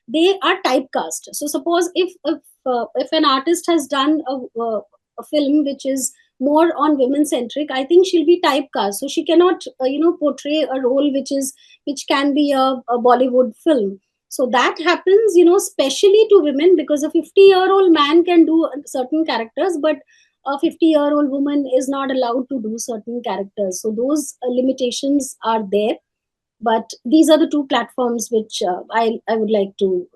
they are typecast. So suppose if an artist has done a film which is more on women centric, I think she'll be typecast, so she cannot portray a role which can be a Bollywood film. So that happens especially to women, because a 50-year-old man can do certain characters, but a 50-year-old woman is not allowed to do certain characters. So those limitations are there. But these are the two platforms which I would like to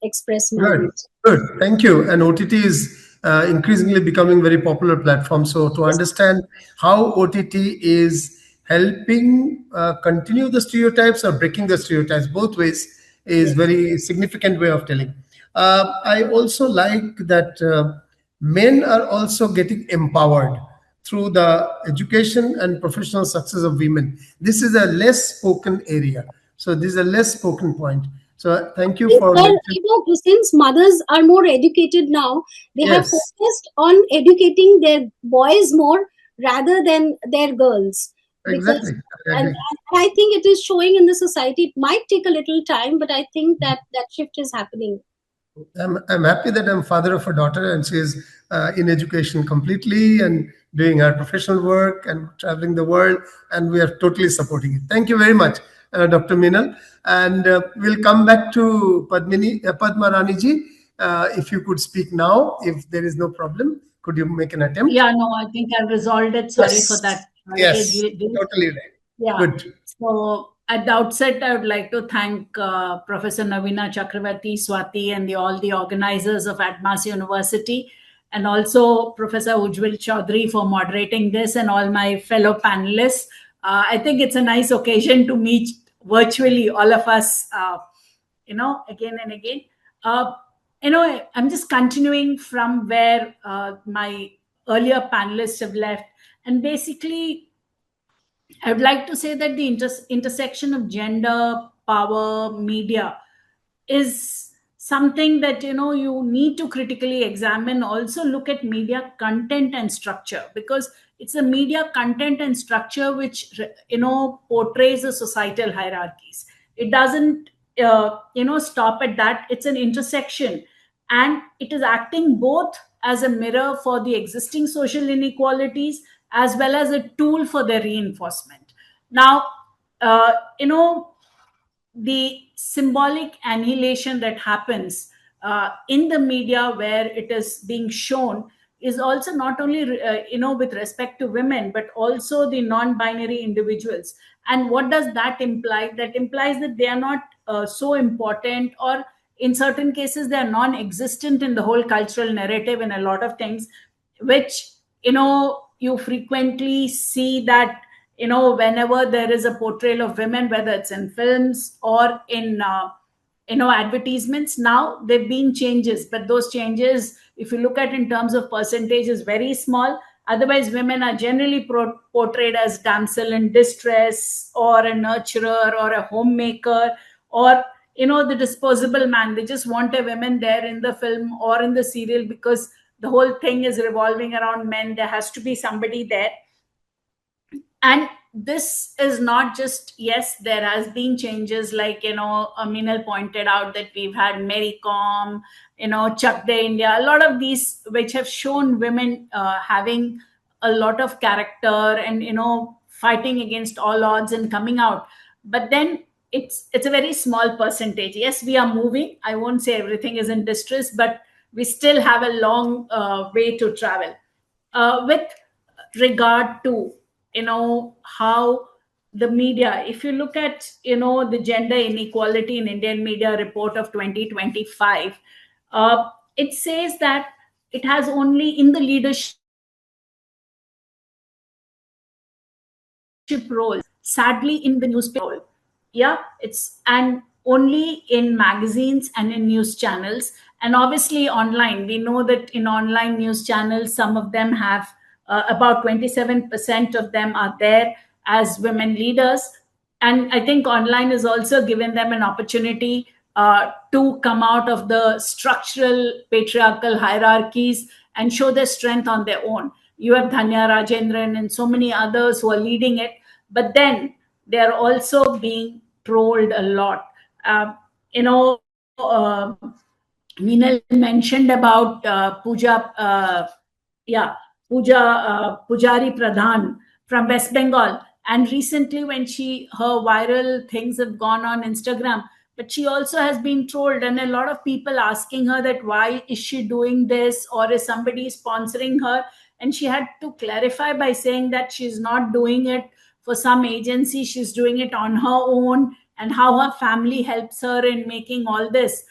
express my Good, views. good. Thank you. And OTT is increasingly becoming very popular platform. So to understand how OTT is helping continue the stereotypes or breaking the stereotypes, both ways, is very significant way of telling. I also like that men are also getting empowered through the education and professional success of women. This is a less spoken area. So this is a less spoken point. So thank you for Well, mentioning. since mothers are more educated now, they have Yes, focused on educating their boys more rather than their girls. exactly. Because, I and agree. I think it is showing in the society. It might take a little time, but I think that shift is happening. I'm happy that I'm father of a daughter and she is in education completely and doing her professional work and traveling the world, and we are totally supporting it. Thank you very much, Dr. Minal. And we'll come back to Padma Rani ji. If you could speak now, if there is no problem, could you make an attempt? Yeah, no, I think I've resolved it. Sorry for Yes, that. yes, totally right. Yeah. Good. So at the outset, I would like to thank Professor Navina Chakravarti, Swati, and all the organizers of Admas University, and also Professor Ujjwal Chaudhary for moderating this, and all my fellow panelists. I think it's a nice occasion to meet virtually all of us, again and again. Uh, I'm just continuing from where my earlier panelists have left, and basically I would like to say that the intersection of gender, power, media is something that you need to critically examine. Also, look at media content and structure, because it's the media content and structure which portrays the societal hierarchies. It doesn't stop at that. It's an intersection, and it is acting both as a mirror for the existing social inequalities as well as a tool for their reinforcement. Now, you know, the symbolic annihilation that happens in the media where it is being shown is also not only with respect to women, but also the non-binary individuals. And what does that imply? That implies that they are not so important, or in certain cases they are non-existent in the whole cultural narrative in a lot of things, which you frequently see that whenever there is a portrayal of women, whether it's in films or in advertisements. Now there've been changes, but those changes, if you look at in terms of percentage, is very small. Otherwise, women are generally portrayed as damsel in distress, or a nurturer, or a homemaker, or the disposable man. They just want a woman there in the film or in the serial, because the whole thing is revolving around men. There has to be somebody there. And this is not just, yes, there has been changes, like Aminal pointed out that we've had Mary Com, Chuck de India, a lot of these which have shown women having a lot of character, and fighting against all odds and coming out. But then it's a very small percentage. Yes, we are moving. I won't say everything is in distress, but we still have a long way to travel. With regard to how the media, if you look at the gender inequality in Indian media report of 2025, it says that it has only in the leadership roles, sadly in the newspaper. Yeah, it's and only in magazines and in news channels, and obviously online. We know that in online news channels, some of them have about 27% of them are there as women leaders. And I think online has also given them an opportunity to come out of the structural patriarchal hierarchies and show their strength on their own. You have Dhanya Rajendran and so many others who are leading it, but then they are also being trolled a lot. You know, Meenal mentioned about yeah, Pujari Pradhan from West Bengal. And recently, when her viral things have gone on Instagram, but she also has been trolled, and a lot of people asking her that why is she doing this, or is somebody sponsoring her? And she had to clarify by saying that she's not doing it for some agency, she's doing it on her own, and how her family helps her in making all this.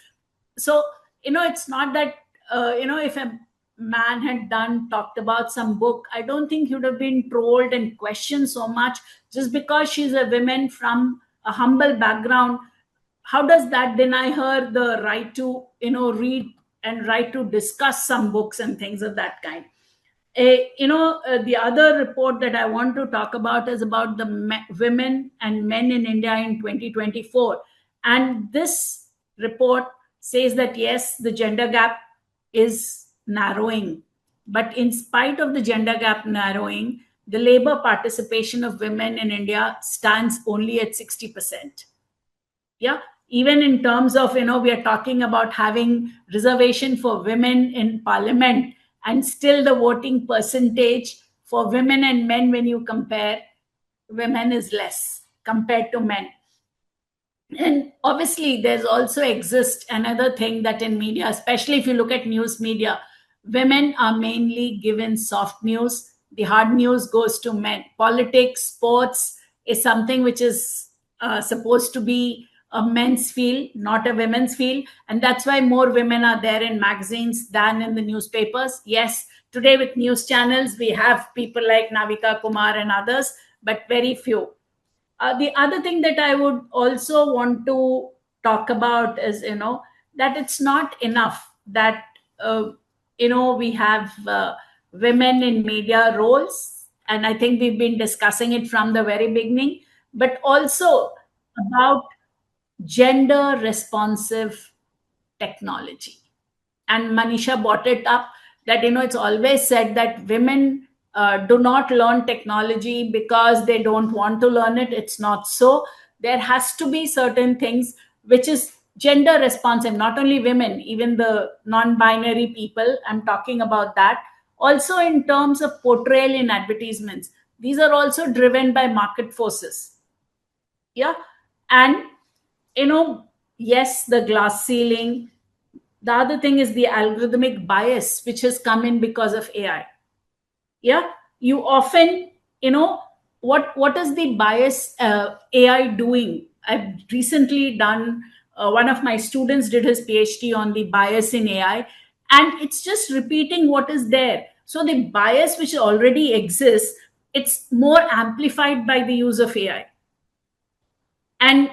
So it's not that if a man had talked about some book, I don't think he would have been trolled and questioned so much just because she's a woman from a humble background. How does that deny her the right to read and right to discuss some books and things of that kind? The other report that I want to talk about is about the women and men in India in 2024. And this report says that yes, the gender gap is narrowing. But in spite of the gender gap narrowing, the labor participation of women in India stands only at 60%. Yeah, even in terms of we are talking about having reservation for women in parliament, and still the voting percentage for women and men, when you compare, women is less compared to men. And obviously there's also exist another thing, that in media, especially if you look at news media, women are mainly given soft news. The hard news goes to men. Politics, sports is something which is supposed to be a men's field, not a women's field. And that's why more women are there in magazines than in the newspapers. Yes, today with news channels we have people like Navika Kumar and others, but very few. The other thing that I would also want to talk about is, that it's not enough that, we have women in media roles. And I think we've been discussing it from the very beginning, but also about gender responsive technology. And Manisha brought it up that it's always said that women do not learn technology because they don't want to learn it. It's not so. There has to be certain things which is gender responsive. Not only women, even the non-binary people, I'm talking about that. Also in terms of portrayal in advertisements, these are also driven by market forces. Yeah. And, yes, the glass ceiling. The other thing is the algorithmic bias, which has come in because of AI. Yeah. You often, what is the bias AI doing? I've recently done, one of my students did his PhD on the bias in AI, and it's just repeating what is there. So the bias which already exists, it's more amplified by the use of AI. And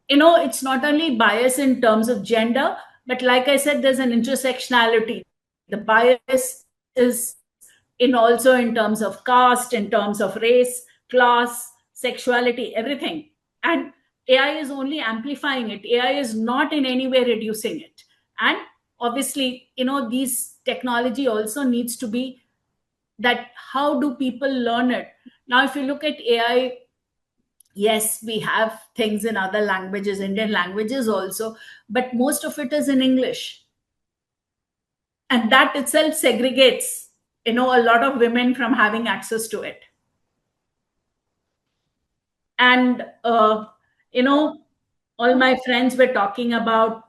it's not only bias in terms of gender, but like I said, there's an intersectionality. The bias is also in terms of caste, in terms of race, class, sexuality, everything. And AI is only amplifying it. AI is not in any way reducing it. And obviously, these technology also needs to be that, how do people learn it? Now, if you look at AI, yes, we have things in other languages, Indian languages also, but most of it is in English. And that itself segregates, a lot of women from having access to it. And, all my friends were talking about,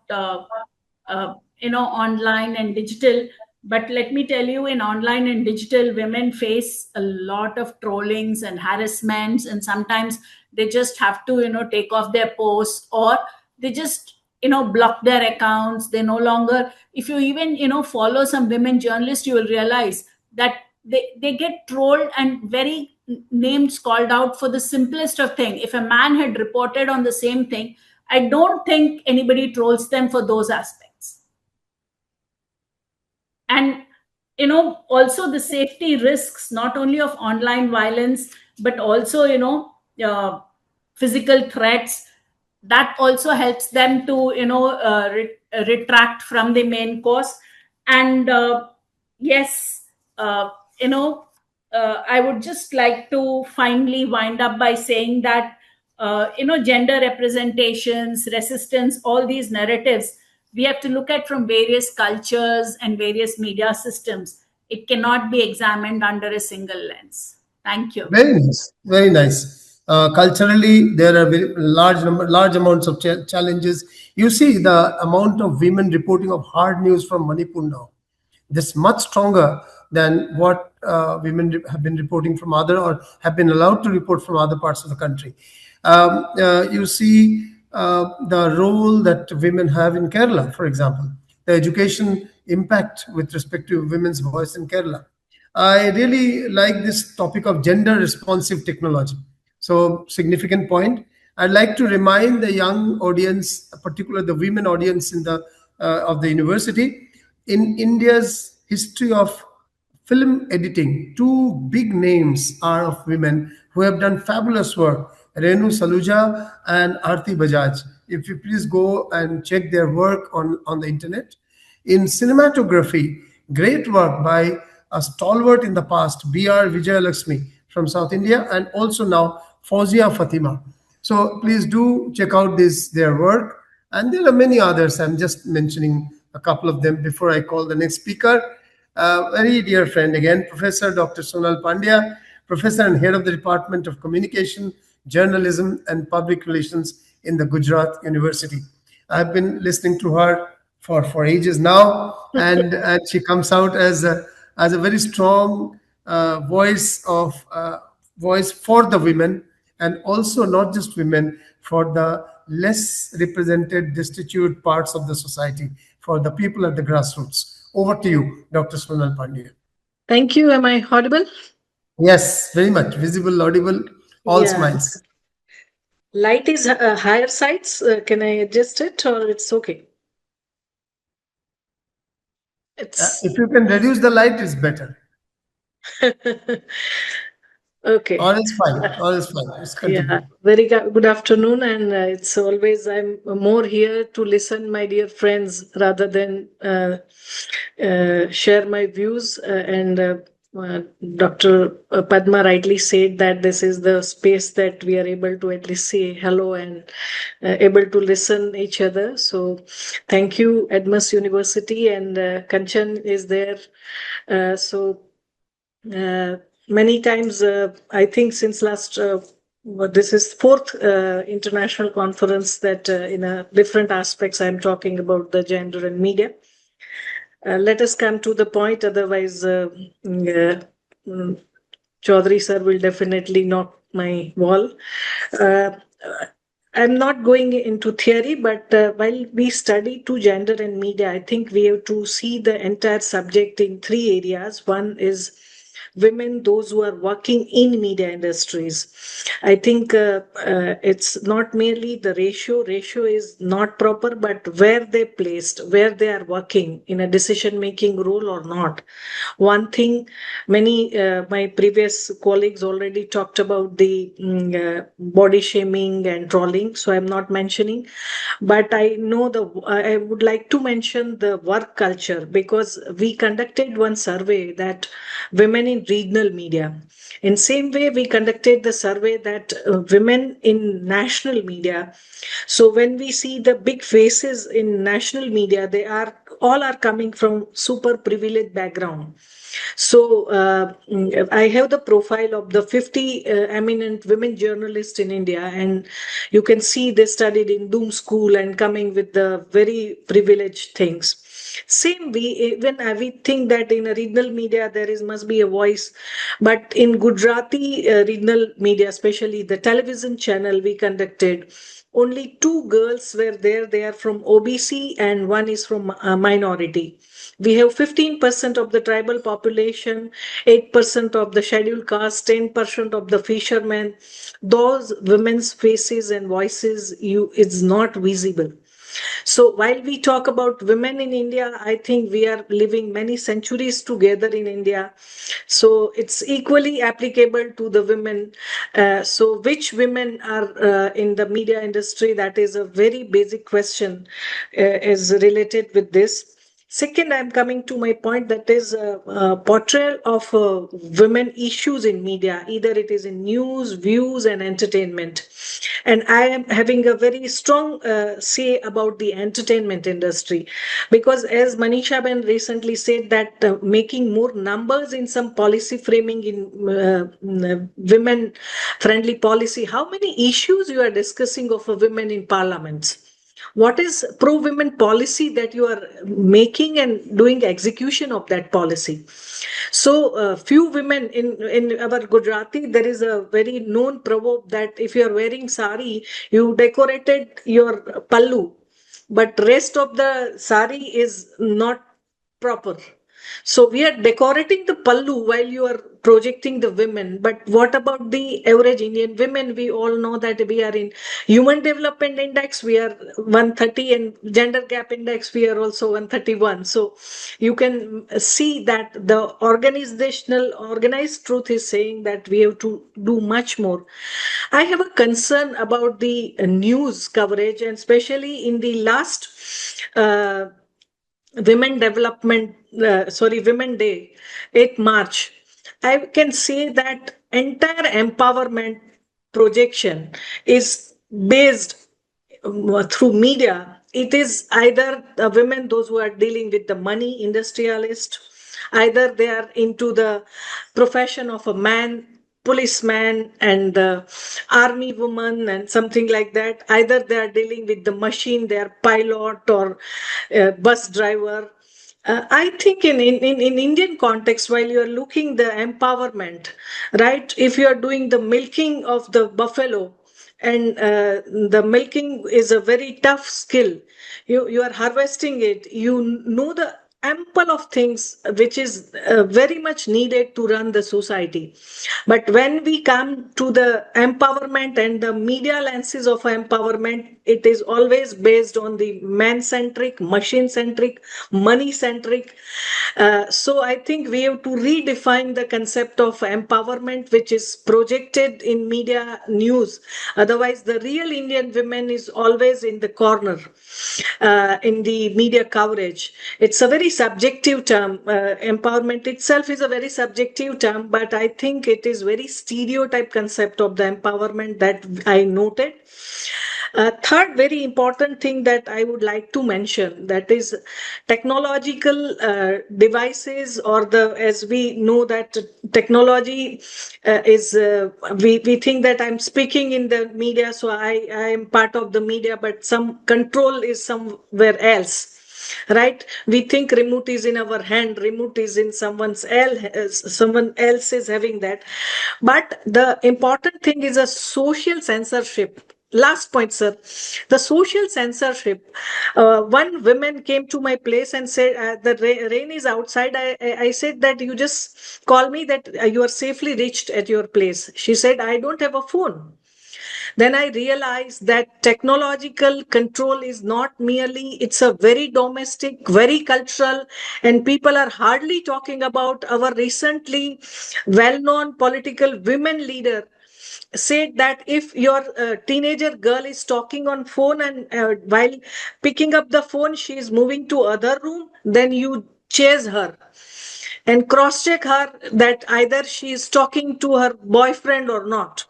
online and digital. But let me tell you, in online and digital, women face a lot of trollings and harassments, and sometimes they just have to, take off their posts, or they just, block their accounts. They no longer, if you even, follow some women journalists, you will realize that they get trolled and very names called out for the simplest of thing. If a man had reported on the same thing, I don't think anybody trolls them for those aspects. And, also the safety risks, not only of online violence, but also, physical threats, that also helps them to, retract from the main course. And, yes, uh, you know I would just like to finally wind up by saying that, gender representations, resistance, all these narratives, we have to look at from various cultures and various media systems. It cannot be examined under a single lens. Thank you. Very nice, very nice. Culturally, there are very large amounts of challenges. You see the amount of women reporting of hard news from Manipur now. This much stronger than what women have been reporting from other, or have been allowed to report from other parts of the country. You see the role that women have in Kerala, for example, the education impact with respect to women's voice in Kerala. I really like this topic of gender responsive technology. So, significant point. I'd like to remind the young audience, particularly the women audience in the of the university, in India's history of film editing, two big names are of women who have done fabulous work: Renu Saluja and Aarti Bajaj. If you please go and check their work on the internet. In cinematography, great work by a stalwart in the past, B.R. Vijayalakshmi from South India, and also now Fauzia Fatima. So please do check out their work. And there are many others. I'm just mentioning a couple of them before I call the next speaker. Very dear friend again, Professor Dr. Sonal Pandya, Professor and Head of the Department of Communication, Journalism and Public Relations in the Gujarat University. I've been listening to her for ages now, and she comes out as a very strong voice for the women, and also not just women, for the less represented, destitute parts of the society, for the people at the grassroots. Over to you, Dr. Sonal Pandya. Thank you. Am I audible? Yes, very much visible, audible, all Yeah. smiles. Light is higher sides. Can I adjust it, or it's okay? It's If you can reduce the light, it's better. okay. All is fine. All is fine. Let's continue. Yeah, very good afternoon, and it's always I'm more here to listen, my dear friends, rather than share my views. And Dr. Padma rightly said that this is the space that we are able to at least say hello and able to listen each other. So, thank you, Edmus University, and Kanchan is there. So. Many times, I think since last this is fourth international conference that in different aspects I'm talking about the gender and media. Let us come to the point, otherwise Chaudhary sir will definitely knock my wall. Uh, I'm not going into theory, but while we study to gender and media, I think we have to see the entire subject in three areas. One is women, those who are working in media industries. I think it's not merely the ratio is not proper, but where they placed, where they are working in a decision making role or not. One thing, many my previous colleagues already talked about the body shaming and trolling, so I'm not mentioning. But I know I would like to mention the work culture, because we conducted one survey that women in regional media. In same way, we conducted the survey that women in national media. So when we see the big faces in national media, they are all are coming from super privileged background. So I have the profile of the 50 eminent women journalists in India, and you can see they studied in Doom School and coming with the very privileged things. Same way, when we think that in a regional media there is must be a voice, but in Gujarati regional media, especially the television channel we conducted, only two girls were there. They are from OBC and one is from minority. We have 15% of the tribal population, 8% of the scheduled caste, 10% of the fishermen. Those women's faces and voices is not visible. So while we talk about women in India, I think we are living many centuries together in India. So it's equally applicable to the women. So which women are in the media industry? That is a very basic question is related with this. Second, I'm coming to my point, that is portrayal of women issues in media, either it is in news, views, and entertainment. And I am having a very strong say about the entertainment industry, because as Manisha Ben recently said that making more numbers in some policy framing in women friendly policy, how many issues you are discussing of women in parliaments? What is pro women policy that you are making and doing execution of that policy? So few women in our Gujarati, there is a very known proverb that if you are wearing sari, you decorated your pallu, but rest of the sari is not proper. So we are decorating the pallu while you are projecting the women. But what about the average Indian women? We all know that we are in Human Development Index, we are 130, and Gender Gap Index, we are also 131. So you can see that the organizational organized truth is saying that we have to do much more. I have a concern about the news coverage, and especially in the last women development women day, 8 March, I can say that entire empowerment projection is based through media. It is either the women, those who are dealing with the money industrialist, either they are into the profession of a man, policeman, and the army woman and something like that. Either they are dealing with the machine, they are pilot or bus driver. I think in Indian context, while you are looking the empowerment, right? If you are doing the milking of the buffalo, and the milking is a very tough skill, you are harvesting it. You know the ample of things which is very much needed to run the society. But when we come to the empowerment and the media lenses of empowerment, it is always based on the man centric, machine centric, money centric. So I think we have to redefine the concept of empowerment, which is projected in media news. Otherwise, the real Indian women is always in the corner in the media coverage. It's a very subjective term. Empowerment itself is a very subjective term, but I think it is very stereotype concept of the empowerment that I noted. Third very important thing that I would like to mention, that is technological devices, or the, as we know that technology is, we think that I'm speaking in the media, so I am part of the media, but some control is somewhere else. Right, we think remote is in our hand, remote is in someone else is having that. But the important thing is a social censorship. Last point, sir, the social censorship. One woman came to my place and said, the rain is outside. I said that you just call me that you are safely reached at your place. She said, I don't have a phone. Then I realized that technological control is not merely, it's a very domestic, very cultural, and people are hardly talking about our recently well-known political women leader said that if your teenager girl is talking on phone, and while picking up the phone she is moving to other room, then you chase her and cross check her that either she is talking to her boyfriend or not.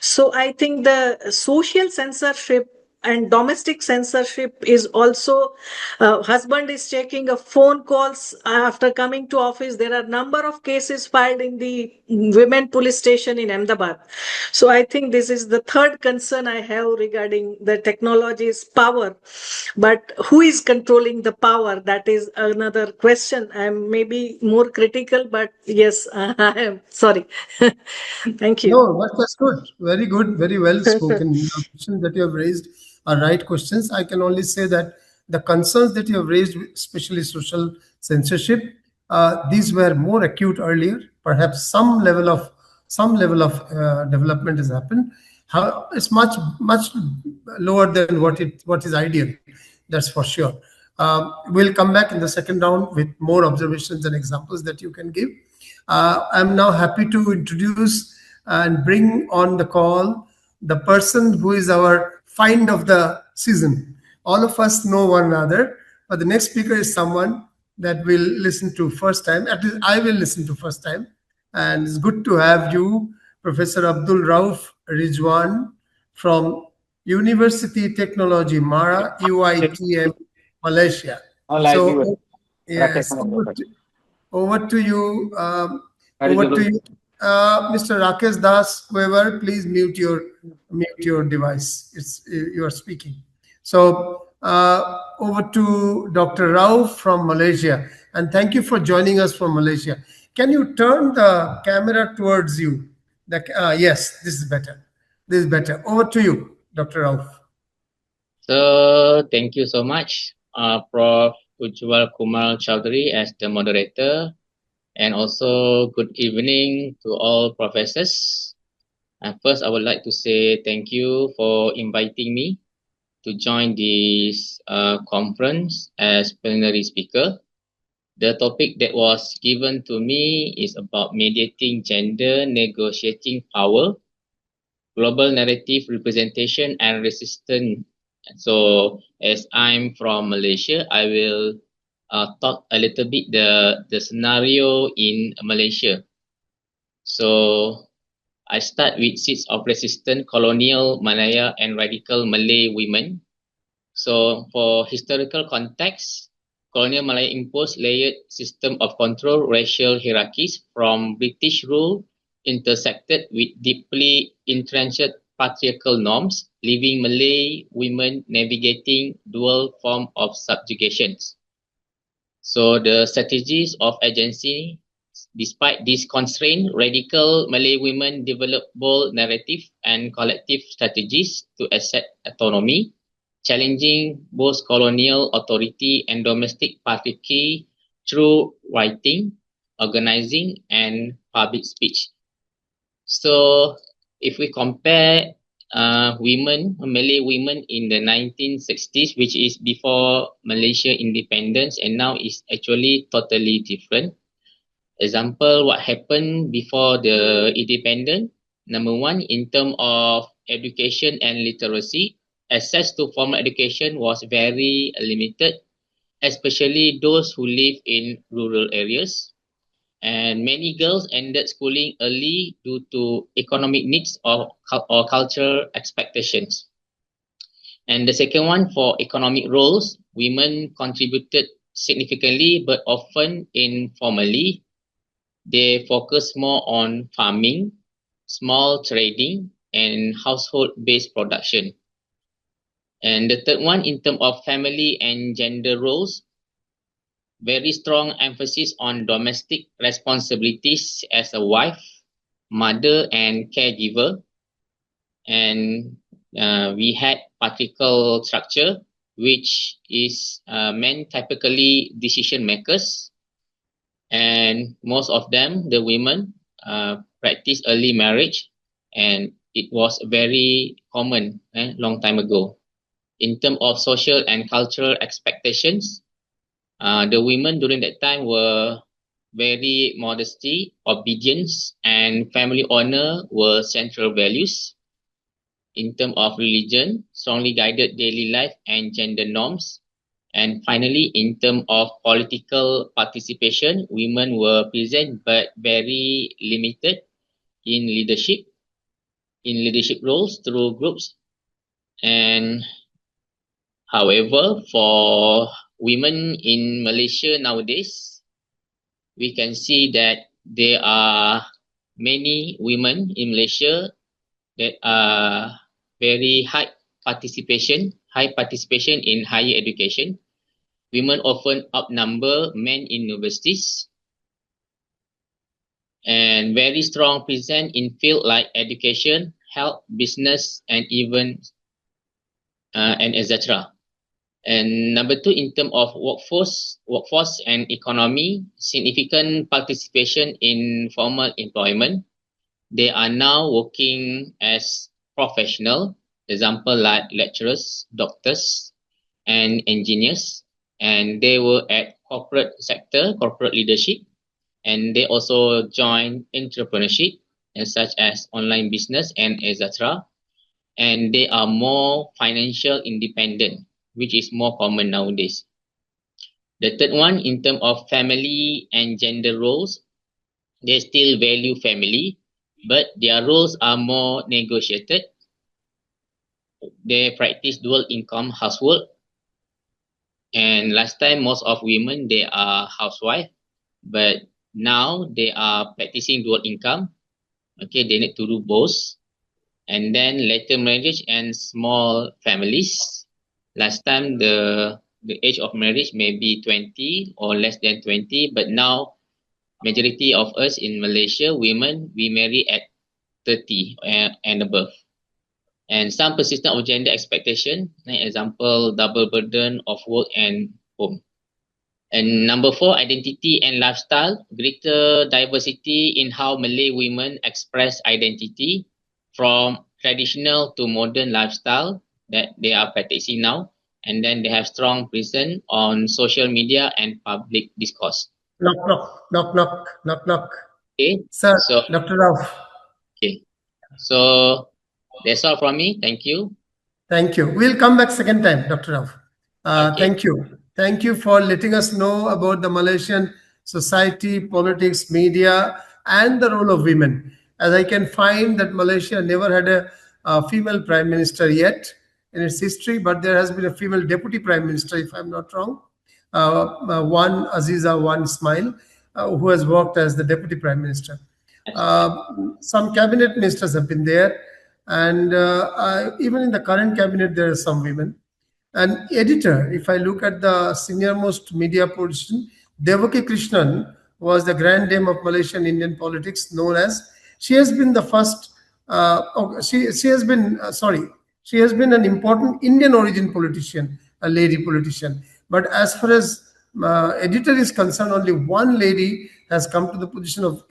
So I think the social censorship and domestic censorship is also, husband is checking a phone calls after coming to office. There are number of cases filed in the women police station in Ahmedabad. So I think this is the third concern I have regarding the technology's power. But who is controlling the power? That is another question. I'm maybe more critical, but yes, I am sorry. Thank you. No, that's good. Very good. Very well spoken. The questions that you have raised are right questions. I can only say that the concerns that you have raised, especially social censorship, these were more acute earlier. Perhaps some level of development has happened. How it's much lower than what is ideal. That's for sure. We'll come back in the second round with more observations and examples that you can give. I'm now happy to introduce and bring on the call the person who is our find of the season. All of us know one another, but the next speaker is someone that will listen to first time. At least I will listen to first time. And it's good to have you, Professor Abdul Rauf Rizwan from University Technology Mara, UITM, Malaysia. So, yes, over to you. Over to you, Mr. Rakesh Das. Whoever, please mute your device. You are speaking. So over to Dr. Rao from Malaysia, and thank you for joining us from Malaysia. Can you turn the camera towards you? Yes, this is better. This is better. Over to you, Dr. Rao. So thank you so much, Prof. Ujwal Kumar Chowdhury as the moderator, and also good evening to all professors. First, I would like to say thank you for inviting me to join this conference as plenary speaker. The topic that was given to me is about mediating gender negotiating power, global narrative representation and resistance. So as I'm from Malaysia, I will talk a little bit the scenario in Malaysia. So I start with seeds of resistance, colonial Malaya and radical Malay women. So for historical context, colonial Malaya imposed layered system of control, racial hierarchies from British rule intersected with deeply entrenched patriarchal norms, leaving Malay women navigating dual form of subjugations. So the strategies of agency, despite this constraint, radical Malay women developed bold narrative and collective strategies to assert autonomy, challenging both colonial authority and domestic patriarchy through writing, organizing, and public speech. So if we compare Malay women in the 1960s, which is before Malaysia independence, and now is actually totally different. Example, what happened before the independence? Number one, in terms of education and literacy, access to formal education was very limited, especially those who live in rural areas. And many girls ended schooling early due to economic needs or cultural expectations. And the second one, for economic roles, women contributed significantly but often informally. They focus more on farming, small trading, and household-based production. And the third one, in terms of family and gender roles, very strong emphasis on domestic responsibilities as a wife, mother, and caregiver. And we had patriarchal structure, which is men typically decision makers, and most of them, the women, practice early marriage, and it was very common long time ago. In terms of social and cultural expectations, the women during that time were very modesty, obedience, and family honor were central values. In terms of religion, strongly guided daily life and gender norms. And finally, in terms of political participation, women were present but very limited in leadership roles through groups. And however, for women in Malaysia nowadays, we can see that there are many women in Malaysia that are very high participation in higher education. Women often outnumber men in universities, and very strong presence in fields like education, health, business, and even and etc. And number two, in terms of workforce and economy, significant participation in formal employment. They are now working as professional, example like lecturers, doctors, and engineers. And they were at corporate sector, corporate leadership, and they also joined entrepreneurship, such as online business and etc. And they are more financial independent, which is more common nowadays. The third one, in terms of family and gender roles, they still value family, but their roles are more negotiated. They practice dual income household. And last time, most of women, they are housewife, but now they are practicing dual income. Okay, they need to do both. And then later marriage and small families. Last time, the age of marriage may be 20 or less than 20, but now majority of us in Malaysia, women, we marry at 30 and above. And some persistent of gender expectation, example, double burden of work and home. And number four, identity and lifestyle, greater diversity in how Malay women express identity from traditional to modern lifestyle that they are practicing now. And then they have strong presence on social media and public discourse. Knock, knock, knock, knock, knock, knock. Okay. Sir, So, Dr. Rao. okay. So that's all from me. Thank you. Thank you. We'll come back second time, Dr. Rao. Okay. Thank you. Thank you for letting us know about the Malaysian society, politics, media, and the role of women. As I can find that Malaysia never had a female prime minister yet in its history, but there has been a female deputy prime minister, if I'm not wrong. One Aziza, one Ismail, who has worked as the deputy prime minister. Some cabinet ministers have been there, and even in the current cabinet, there are some women. An editor, if I look at the senior-most media position, Devaki Krishnan was the grand dame of Malaysian Indian politics, known as, she has been the first, she has been, she has been an important Indian origin politician, a lady politician. But as far as editor is concerned, only one lady has come to the position of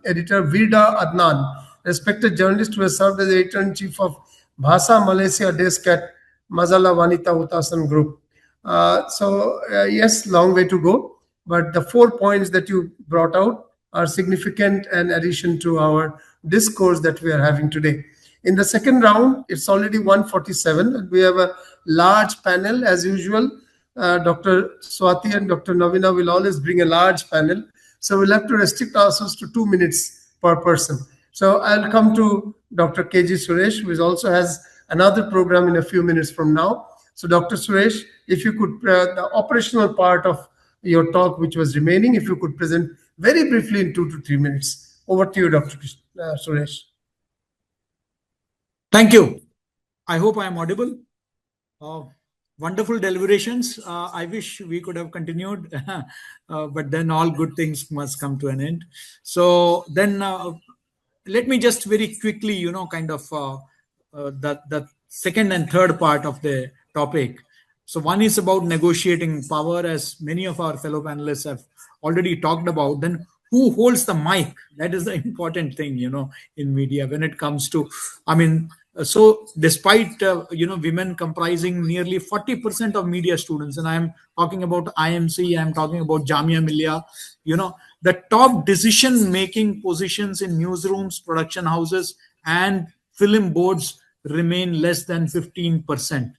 editor, Vida Adnan, respected journalist who has served as editor-in-chief of Bhasa Malaysia desk at Mazala Wanita Utasan Group. Yes, long way to go. But the 4 points that you brought out are significant and addition to our discourse that we are having today. In the second round, it's already 1:47, and we have a large panel as usual. Dr. Swati and Dr. Navina will always bring a large panel. So we'll have to restrict ourselves to 2 minutes per person. So I'll come to Dr. KG Suresh, who also has another program in a few minutes from now. So, Dr. Suresh, if you could, the operational part of your talk, which was remaining, if you could present very briefly in 2 to 3 minutes. Over to you, Dr. Suresh. Thank you. I hope I am audible. Uh, Wonderful deliberations. I wish we could have continued, but then all good things must come to an end. So then, let me just very quickly, kind of the second and third part of the topic. So one is about negotiating power, as many of our fellow panelists have already talked about. Then who holds the mic? That is the important thing, in media when it comes to, I mean, so despite women comprising nearly 40% of media students, and I'm talking about IMC, I'm talking about Jamia Millia, the top decision making positions in newsrooms, production houses, and film boards remain less than 15%.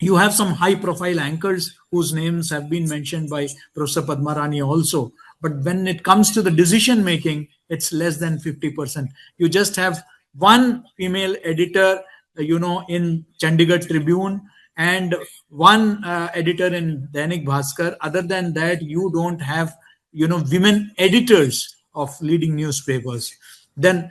You have some high profile anchors whose names have been mentioned by Professor Padmarani also. But when it comes to the decision making, it's less than 50%. You just have one female editor, in Chandigarh Tribune, and one editor in Dainik Bhaskar. Other than that, you don't have, women editors of leading newspapers. Then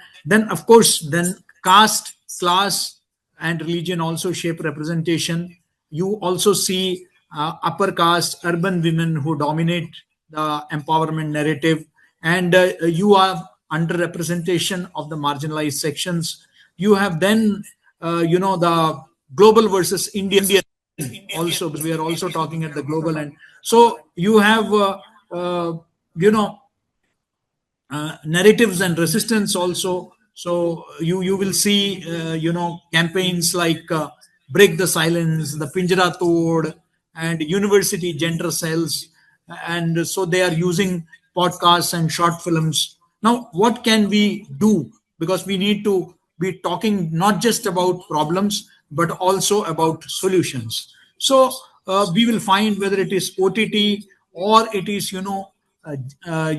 of course, then caste, class, and religion also shape representation. You also see upper caste urban women who dominate the empowerment narrative, and you have underrepresentation of the marginalized sections. You have then the global versus Indian also, because we are also talking at the global end. So you have uh, you know narratives and resistance also. So you will see campaigns like break the silence, the Pinjara Tod, and university gender cells, and so they are using podcasts and short films. Now what can we do? Because we need to be talking not just about problems but also about solutions. So we will find whether it is OTT or it is uh,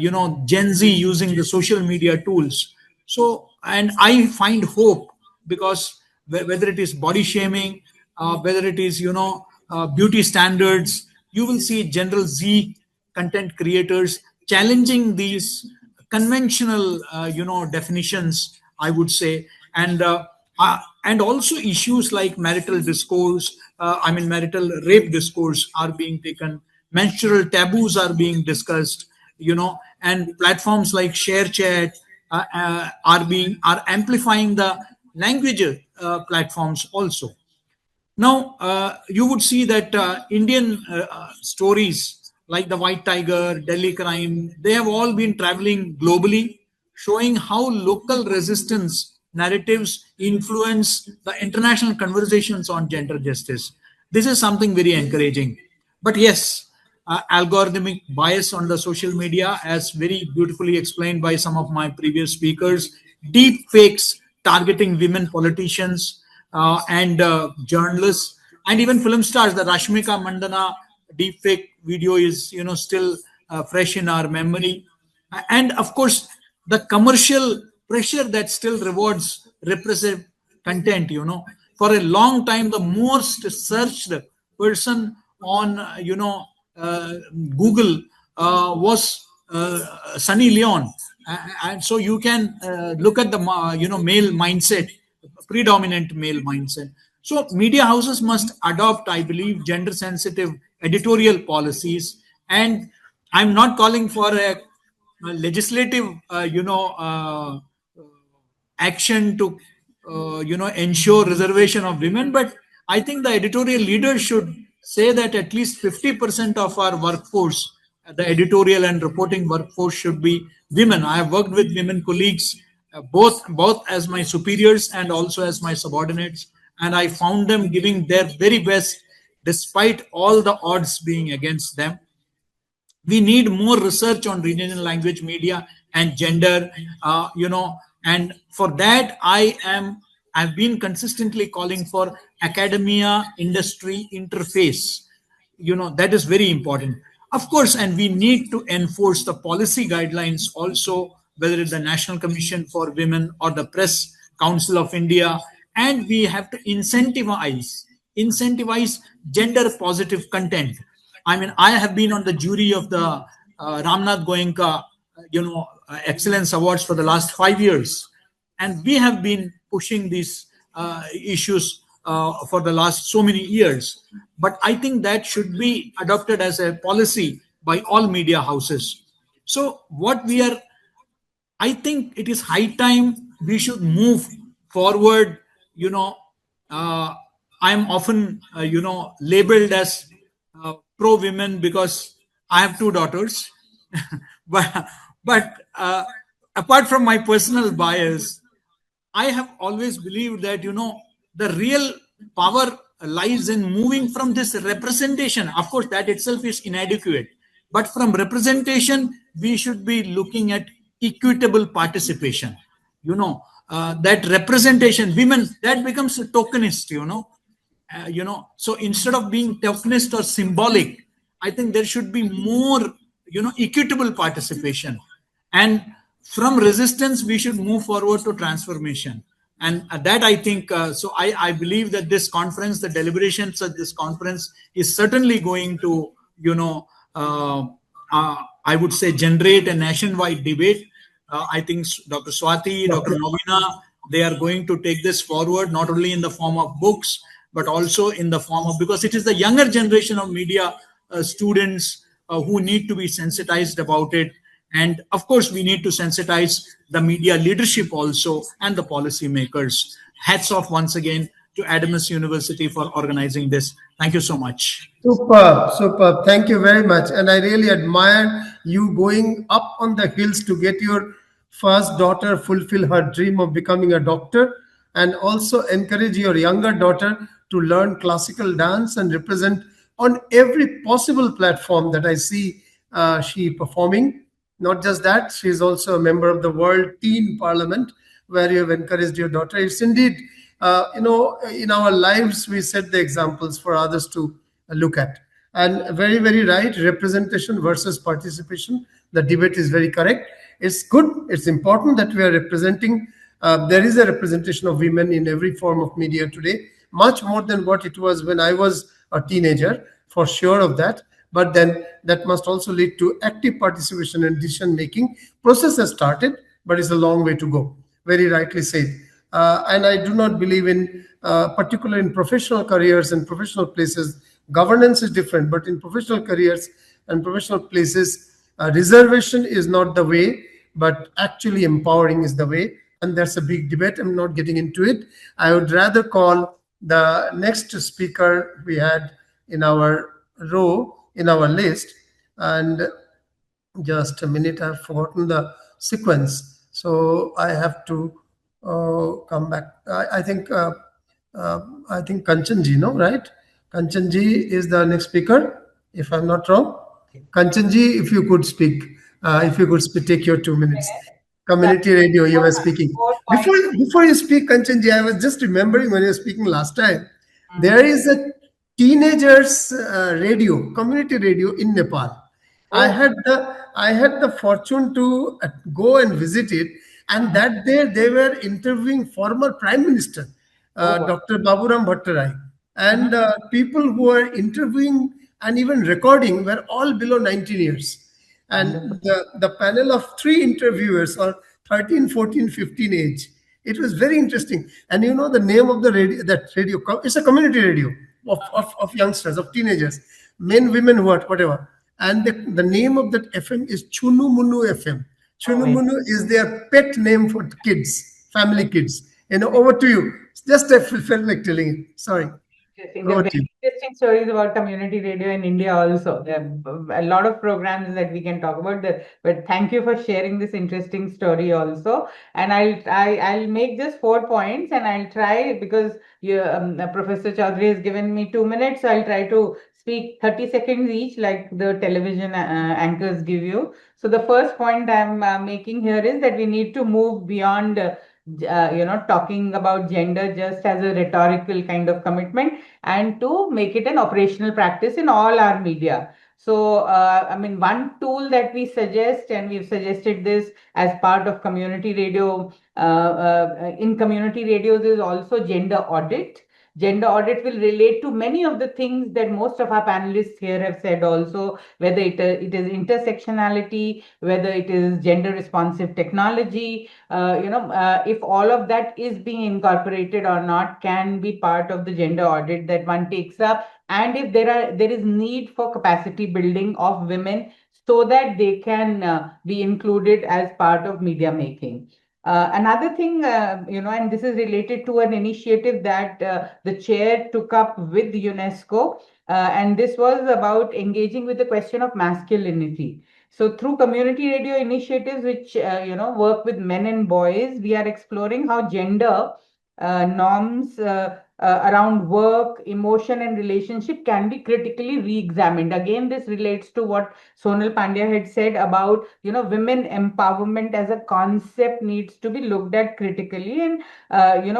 Gen Z using the social media tools. So, and I find hope because whether it is body shaming, whether it is beauty standards, you will see General Z content creators challenging these conventional definitions, I would say. And also issues like marital discourse, marital rape discourse are being taken, menstrual taboos are being discussed, and platforms like share chat are amplifying the language platforms also. Now, you would see that Indian stories like the White Tiger, Delhi Crime, they have all been traveling globally, showing how local resistance narratives influence the international conversations on gender justice. This is something very encouraging. But yes, algorithmic bias on the social media, as very beautifully explained by some of my previous speakers, deep fakes targeting women politicians and journalists, and even film stars. The Rashmika Mandana deepfake video is still fresh in our memory, and of course the commercial pressure that still rewards repressive content. For a long time, the most searched person on uh, Google was Sunny Leon. And so you can look at the male mindset, predominant male mindset. So media houses must adopt, I believe, gender sensitive editorial policies. And I'm not calling for a legislative action to ensure reservation of women, but I think the editorial leaders should say that at least 50% of our workforce, the editorial and reporting workforce, should be women. I have worked with women colleagues, both as my superiors and also as my subordinates, and I found them giving their very best despite all the odds being against them. We need more research on regional language media and gender, and for that I've been consistently calling for academia industry interface. That is very important, of course, and we need to enforce the policy guidelines also, whether it's the National Commission for Women or the Press Council of India. and we have to incentivize gender positive content. I mean, I have been on the jury of the Ramnath Goenka excellence awards for the last 5 years, and we have been pushing these issues for the last so many years. But I think that should be adopted as a policy by all media houses. So what we are, I think it is high time we should move forward. You know, uh, I'm often, labeled as pro women because I have two daughters. but but apart from my personal bias, I have always believed that, the real power lies in moving from this representation. Of course, that itself is inadequate. But from representation, we should be looking at equitable participation. That representation, women, that becomes a tokenist, so instead of being tokenist or symbolic, I think there should be more, equitable participation. And from resistance we should move forward to transformation. And that, I think, I believe that this conference, the deliberations of this conference, is certainly going to, I would say, generate a nationwide debate. I think Dr. Swati, Dr. Novina, they are going to take this forward, not only in the form of books, but also in the form of, because it is the younger generation of media students who need to be sensitized about it. And of course, we need to sensitize the media leadership also and the policymakers. Hats off once again to Adamus University for organizing this. Thank you so much. Superb, superb. Thank you very much. And I really admire you going up on the hills to get your first daughter fulfill her dream of becoming a doctor, and also encourage your younger daughter to learn classical dance and represent on every possible platform that I see she performing. Not just that, she is also a member of the World Teen Parliament, where you have encouraged your daughter. It's indeed, in our lives, we set the examples for others to look at. And very, very right, representation versus participation. The debate is very correct. It's good, it's important that we are representing. There is a representation of women in every form of media today, much more than what it was when I was a teenager, for sure of that. But then that must also lead to active participation and decision making. Process has started, but it's a long way to go. Very rightly said. And I do not believe in, particularly in professional careers and professional places, governance is different. But in professional careers and professional places, reservation is not the way, but actually empowering is the way. And that's a big debate. I'm not getting into it. I would rather call the next speaker we had in our row, in our list. And just a minute, I've forgotten the sequence, so I have to come back. I think Kanchanji, no, right? Kanchanji is the next speaker, if I'm not wrong. Kanchanji, if you could speak, take your 2 minutes. Community radio, you were speaking. Before you speak, Kanchanji, I was just remembering when you were speaking last time, there is a teenagers radio, community radio in Nepal. I had the fortune to go and visit it, and that day they were interviewing former Prime Minister Dr. Baburam Bhattarai, and people who were interviewing and even recording were all below 19 years. And the panel of three interviewers are 13, 14, 15 age. It was very interesting. And you know the name of the radio, it's a community radio of youngsters, of teenagers, men, women, whatever. And the name of that FM is Chunu Munu FM. Chunu Munu is their pet name for kids, family kids. Over to you. Just I felt like telling it. Sorry. Interesting stories about community radio in India also. There are a lot of programs that we can talk about. But thank you for sharing this interesting story also. And I'll make just 4 points, and I'll try, because Professor Chaudhary has given me 2 minutes. So I'll try to speak 30 seconds each, like the television anchors give you. So the first point I'm making here is that we need to move beyond talking about gender just as a rhetorical kind of commitment, and to make it an operational practice in all our media. So, I mean, one tool that we suggest, and we've suggested this as part of community radio, in community radios, is also gender audit. Gender audit will relate to many of the things that most of our panelists here have said also, whether it is intersectionality, whether it is gender responsive technology, if all of that is being incorporated or not can be part of the gender audit that one takes up, and if there is need for capacity building of women so that they can be included as part of media making. Another thing, and this is related to an initiative that the chair took up with UNESCO, and this was about engaging with the question of masculinity. So through community radio initiatives, which work with men and boys, we are exploring how gender norms around work, emotion, and relationship can be critically re-examined. Again, this relates to what Sonal Pandya had said about women empowerment as a concept needs to be looked at critically, and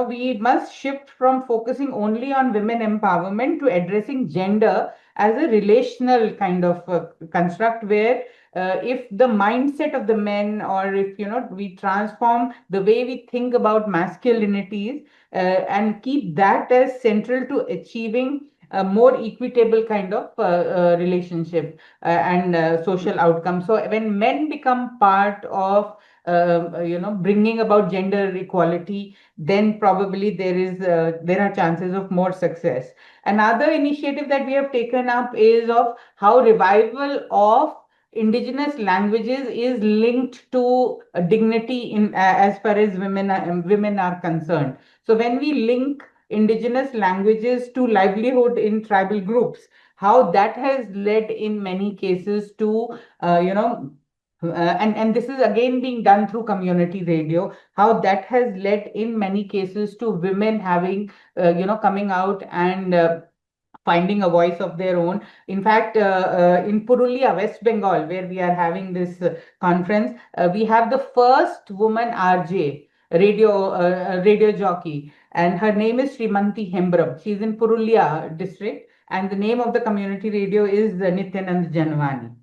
we must shift from focusing only on women empowerment to addressing gender as a relational kind of construct where if the mindset of the men, or if we transform the way we think about masculinities and keep that as central to achieving a more equitable kind of relationship and social outcome. So when men become part of bringing about gender equality, then probably there are chances of more success. Another initiative that we have taken up is of how revival of indigenous languages is linked to dignity in as far as women are concerned. So when we link indigenous languages to livelihood in tribal groups, how that has led in many cases to and this is again being done through community radio, how that has led in many cases to women having coming out and finding a voice of their own. In fact, in Purulia, West Bengal, where we are having this conference, we have the first woman RJ, radio jockey, and her name is Srimanti Hembram. She's in Purulia district, and the name of the community radio is Nityanand Janwani.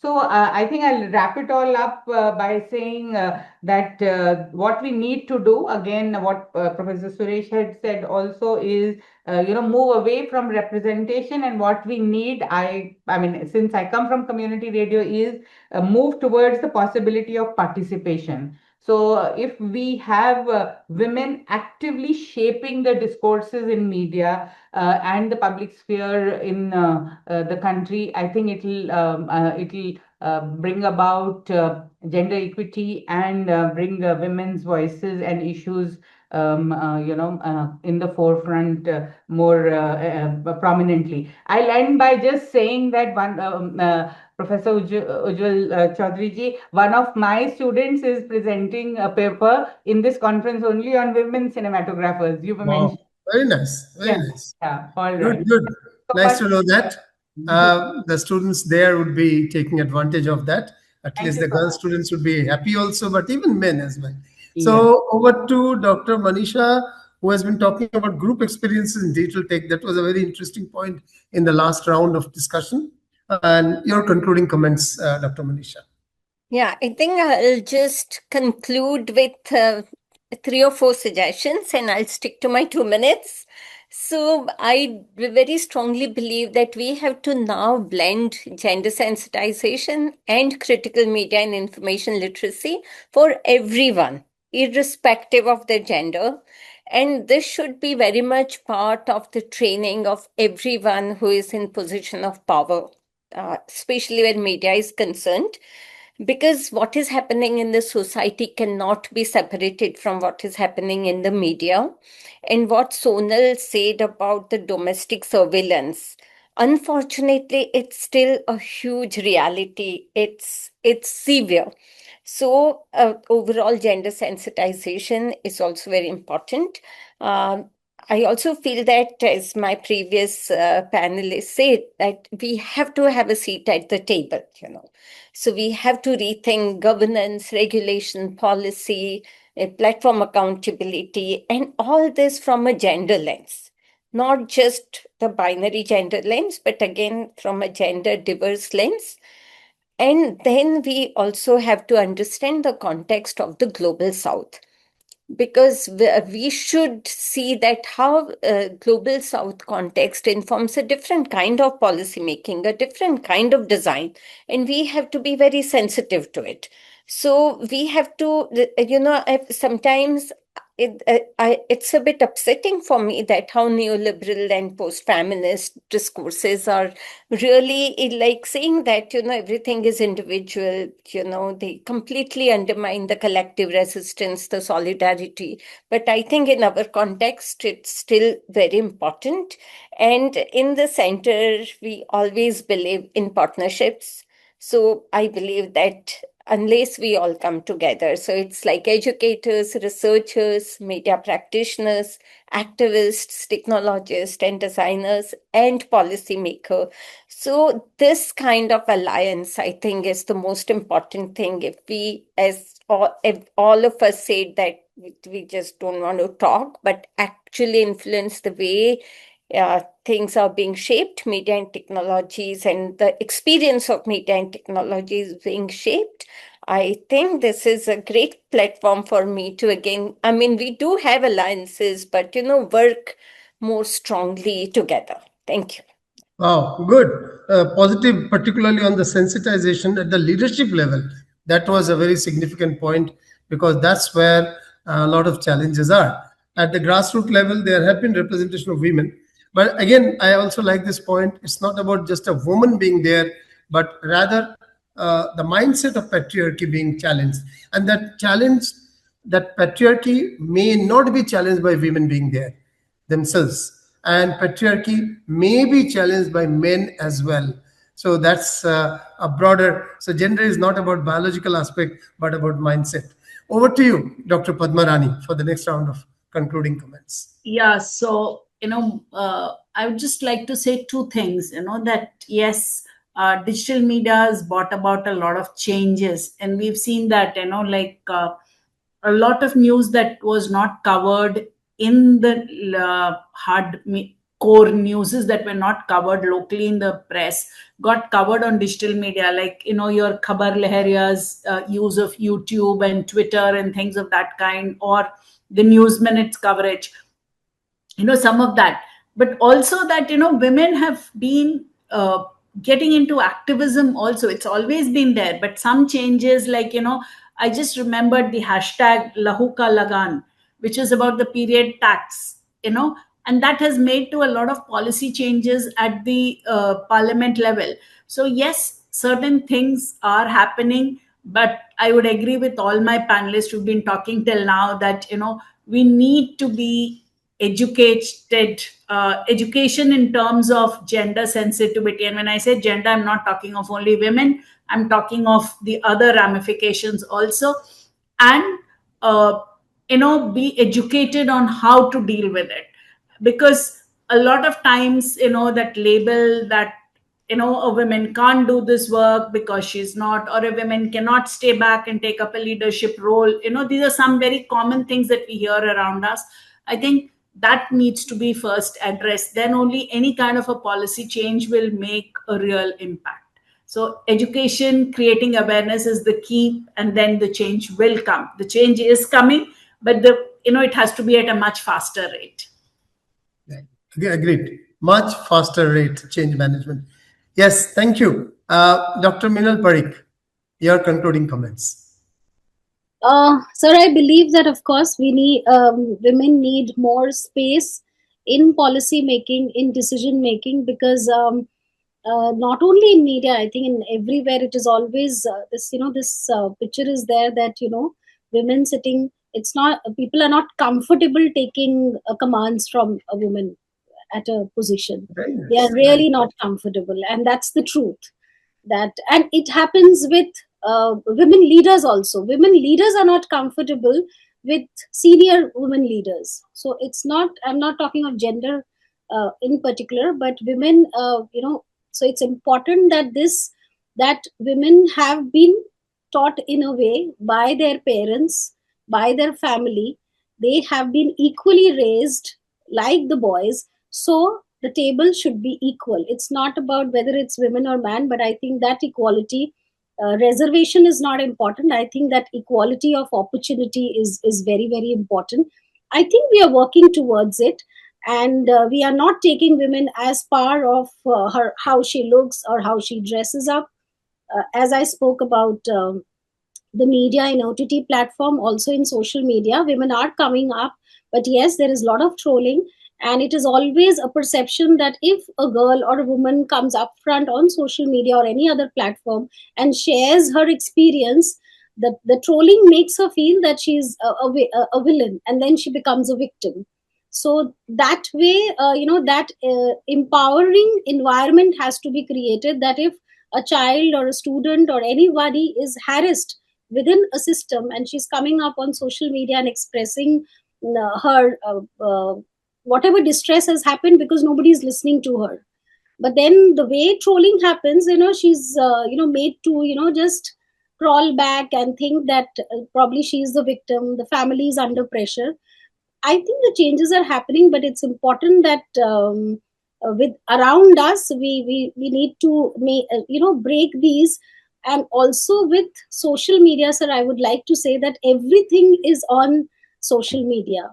So I think I'll wrap it all up by saying that what we need to do, again, what Professor Suresh had said also is, move away from representation, and what we need, I mean, since I come from community radio, is move towards the possibility of participation. So if we have women actively shaping the discourses in media and the public sphere in the country, I think it'll bring about gender equity and bring women's voices and issues in the forefront more prominently. I'll end by just saying that Professor Ujjwal Chaudhary ji, one of my students is presenting a paper in this conference only on women cinematographers. You were mentioning. Very nice. Very Yeah, nice. yeah, all Good, right. good. So Nice much. to know that. The students there would be taking advantage of that. At Thank least you the so girl much. students would be happy also, but even men as well. Yes. So over to Dr. Manisha, who has been talking about group experiences in digital tech. That was a very interesting point in the last round of discussion. And your concluding comments, Dr. Manisha. Yeah, I think I'll just conclude with 3 or 4 suggestions, and I'll stick to my 2 minutes. So I very strongly believe that we have to now blend gender sensitization and critical media and information literacy for everyone, irrespective of their gender. And this should be very much part of the training of everyone who is in position of power, especially where media is concerned, because what is happening in the society cannot be separated from what is happening in the media. And what Sonal said about the domestic surveillance, unfortunately, it's still a huge reality. It's severe. So overall gender sensitization is also very important. I also feel that, as my previous panelists said, that we have to have a seat at the table, So we have to rethink governance, regulation, policy, platform accountability, and all this from a gender lens. not just the binary gender lens, but again from a gender diverse lens. And then we also have to understand the context of the global south, because we should see that how global south context informs a different kind of policy making, a different kind of design, and we have to be very sensitive to it. So we have to, sometimes it's a bit upsetting for me that how neoliberal and post-feminist discourses are really like saying that, everything is individual, they completely undermine the collective resistance, the solidarity. But I think in our context, it's still very important. And in the center, we always believe in partnerships. So I believe that unless we all come together, so it's like educators, researchers, media practitioners, activists, technologists, and designers, and policymakers. So this kind of alliance, I think, is the most important thing. If all of us say that we just don't want to talk, but actually influence the way things are being shaped, media and technologies, and the experience of media and technologies being shaped, I think this is a great platform for me to again, I mean, we do have alliances, but work more strongly together. Thank you. Wow, good. Positive, particularly on the sensitization at the leadership level. That was a very significant point because that's where a lot of challenges are. At the grassroots level, there have been representation of women. But again, I also like this point. It's not about just a woman being there, but rather the mindset of patriarchy being challenged. And that patriarchy may not be challenged by women being there themselves, and patriarchy may be challenged by men as well. So that's a broader, so gender is not about biological aspect but about mindset. Over to you, Dr. Padmarani, for the next round of concluding comments. Yeah, so I would just like to say two things. That yes, digital media has brought about a lot of changes, and we've seen that a lot of news that was not covered in the core newses that were not covered locally in the press got covered on digital media, like your Khabar Leharia's use of YouTube and Twitter and things of that kind, or the news minutes coverage, some of that. But also that women have been getting into activism also. It's always been there, but some changes, like I just remembered the hashtag Lahuka Lagan, which is about the period tax, and that has made to a lot of policy changes at the parliament level. So yes, certain things are happening, but I would agree with all my panelists who've been talking till now that we need to be educated, education in terms of gender sensitivity. And when I say gender, I'm not talking of only women, I'm talking of the other ramifications also. And be educated on how to deal with it, because a lot of times that label that a woman can't do this work because she's not, or a woman cannot stay back and take up a leadership role. These are some very common things that we hear around us. I think that needs to be first addressed, then only any kind of a policy change will make a real impact. So education, creating awareness is the key, and then the change will come. The change is coming, but it has to be at a much faster rate. Agreed. Much faster rate change management. Yes, thank you. Dr. Minal Parikh, your concluding comments. Sir, I believe that of course women need more space in policy making, in decision making, because not only in media, I think in everywhere it is always this picture is there that women sitting. It's not, people are not comfortable taking commands from a woman at a position. Very They are nice. really not comfortable, and that's the truth. And it happens with women leaders also. Women leaders are not comfortable with senior women leaders. So it's not, I'm not talking of gender in particular, but women, so it's important that women have been taught in a way by their parents, by their family. They have been equally raised like the boys, So the table should be equal. It's not about whether it's women or man, but I think that equality, reservation is not important. I think that equality of opportunity is very, very important. I think we are working towards it, and we are not taking women as part of her, how she looks or how she dresses up. As I spoke about the media in OTT platform, also in social media, women are coming up. But yes, there is a lot of trolling, and it is always a perception that if a girl or a woman comes up front on social media or any other platform and shares her experience, the trolling makes her feel that she's a villain, and then she becomes a victim. So that way, that empowering environment has to be created, that if a child or a student or anybody is harassed within a system and she's coming up on social media and expressing her whatever distress has happened, because nobody is listening to her. But then the way trolling happens, she's made to just crawl back and think that probably she's the victim, the family is under pressure. I think the changes are happening, but it's important that with around us, we need to break these. And also with social media, sir, I would like to say that everything is on social media.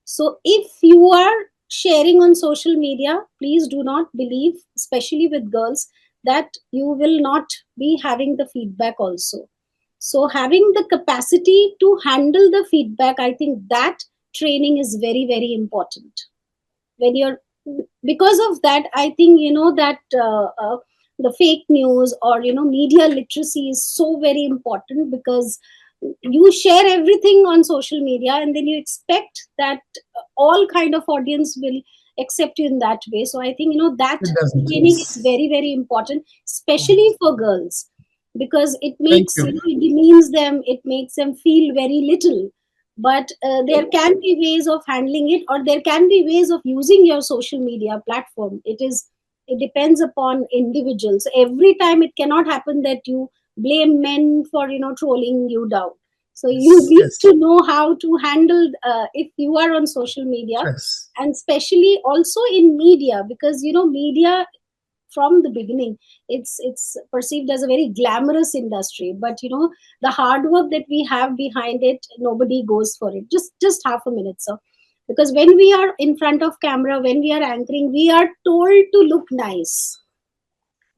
So if you are sharing on social media, please do not believe, especially with girls, that you will not be having the feedback also. So having the capacity to handle the feedback, I think that training is very, very important. When you're, because of that, I think that the fake news or media literacy is so very important, because you share everything on social media and then you expect that all kind of audience will accept you in that way. So I think that It doesn't. training is Yes. very, very important, especially for girls, because it Thank makes you. it demeans them, it makes them feel very little. But there can be ways of handling it, or there can be ways of using your social media platform. It depends upon individuals. Every time it cannot happen that you blame men for trolling you down. So you Yes. need Yes. to know how to handle if you are on social media, Yes. and especially also in media, because media from the beginning, it's perceived as a very glamorous industry, but the hard work that we have behind it, nobody goes for it. Just half a minute, sir. Because when we are in front of camera, when we are anchoring, we are told to look nice,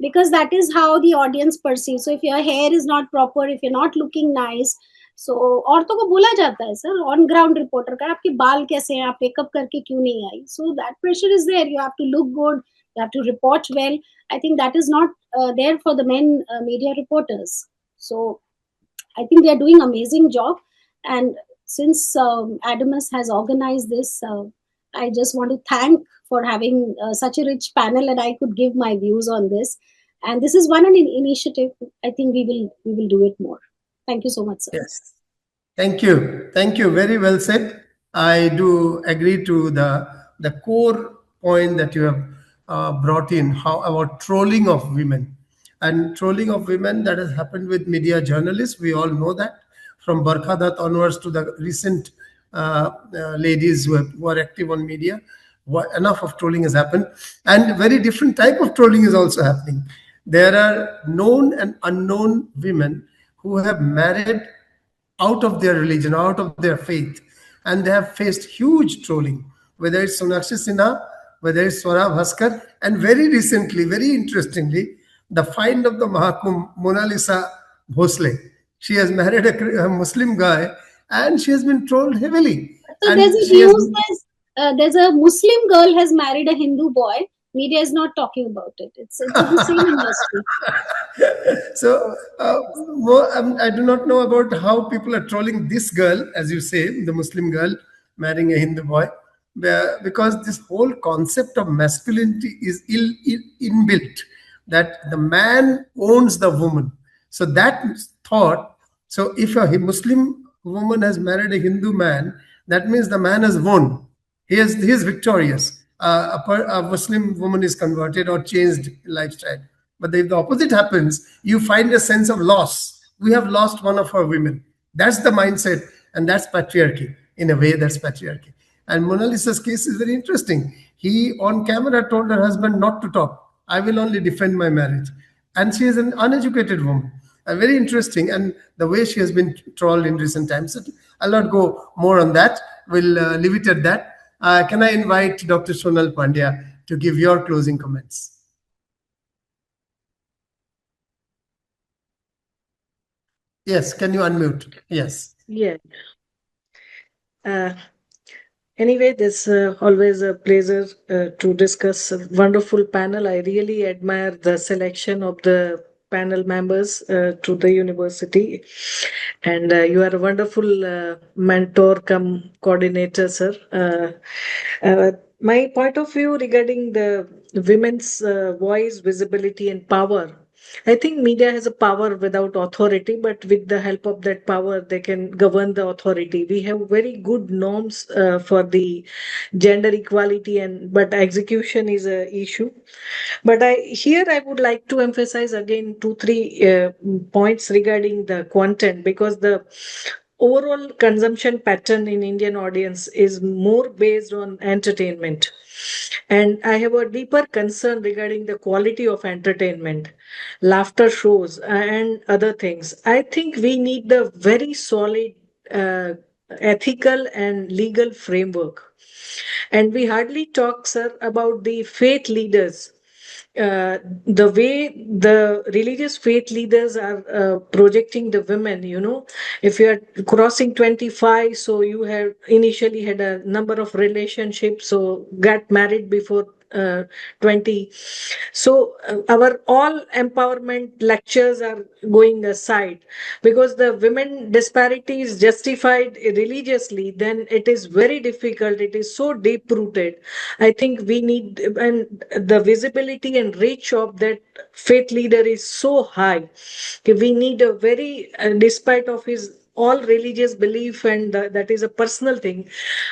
because that is how the audience perceives. So if your hair is not proper, if you're not looking nice, so औरतों को बोला जाता है sir on ground reporter का, आपके बाल कैसे हैं, आप मेकअप करके क्यों नहीं आई. So that pressure is there. You have to look good, you have to report well. I think that is not there for the men media reporters. So I think they are doing amazing job. And since Adamus has organized this, I just want to thank for having such a rich panel, and I could give my views on this. And this is one initiative. I think we will do it more. Thank you so much, sir. Yes. Thank you. Thank you. Very well said. I do agree to the core point that you have brought in. How about trolling of women? And trolling of women that has happened with media journalists. We all know that, from Barkha Dutt onwards to the recent ladies who are active on media. Enough of trolling has happened, and very different type of trolling is also happening. There are known and unknown women who have married out of their religion, out of their faith, and they have faced huge trolling, whether it's Sonakshi Sinha, whether it's Swara Bhaskar, and very recently, very interestingly, the find of the Mahakum, Mona Lisa Bhosle. She has married a Muslim guy, and she has been trolled heavily. So there's And a she has news, there's a Muslim girl has married a Hindu boy. Media is not talking about it. It's in the same industry. so I do not know about how people are trolling this girl, as you say, the Muslim girl marrying a Hindu boy, because this whole concept of masculinity is inbuilt, that the man owns the woman. So that thought, so if a Muslim woman has married a Hindu man, that means the man has won. He is victorious. A Muslim woman is converted or changed lifestyle. But if the opposite happens, you find a sense of loss. We have lost one of our women. That's the mindset, and that's patriarchy. In a way, that's patriarchy. And Mona Lisa's case is very interesting. He on camera told her husband not to talk. I will only defend my marriage. And she is an uneducated woman. Very interesting. And the way she has been trolled in recent times. I'll not go more on that. We'll leave it at that. Can I invite Dr. Sonal Pandya to give your closing comments? Yes, can you unmute? Yes. Yeah. Anyway, this always a pleasure to discuss a wonderful panel. I really admire the selection of the panel members to the university, and you are a wonderful mentor come coordinator, sir. My point of view regarding the women's voice, visibility, and power. I think media has a power without authority, but with the help of that power, they can govern the authority. We have very good norms for the gender equality, and but execution is a issue. But I would like to emphasize again two three points regarding the content, because the overall consumption pattern in Indian audience is more based on entertainment. And I have a deeper concern regarding the quality of entertainment, laughter shows, and other things. I think we need the very solid ethical and legal framework. And we hardly talk, sir, about the faith leaders, the way the religious faith leaders are projecting the women. If you are crossing 25, so you have initially had a number of relationships, so got married before 20. So our all empowerment lectures are going aside, because the women disparity is justified religiously, then it is very difficult, it is so deep rooted. I think we need, and the visibility and reach of that faith leader is so high. We need a very, despite of his all religious belief, and that is a personal thing,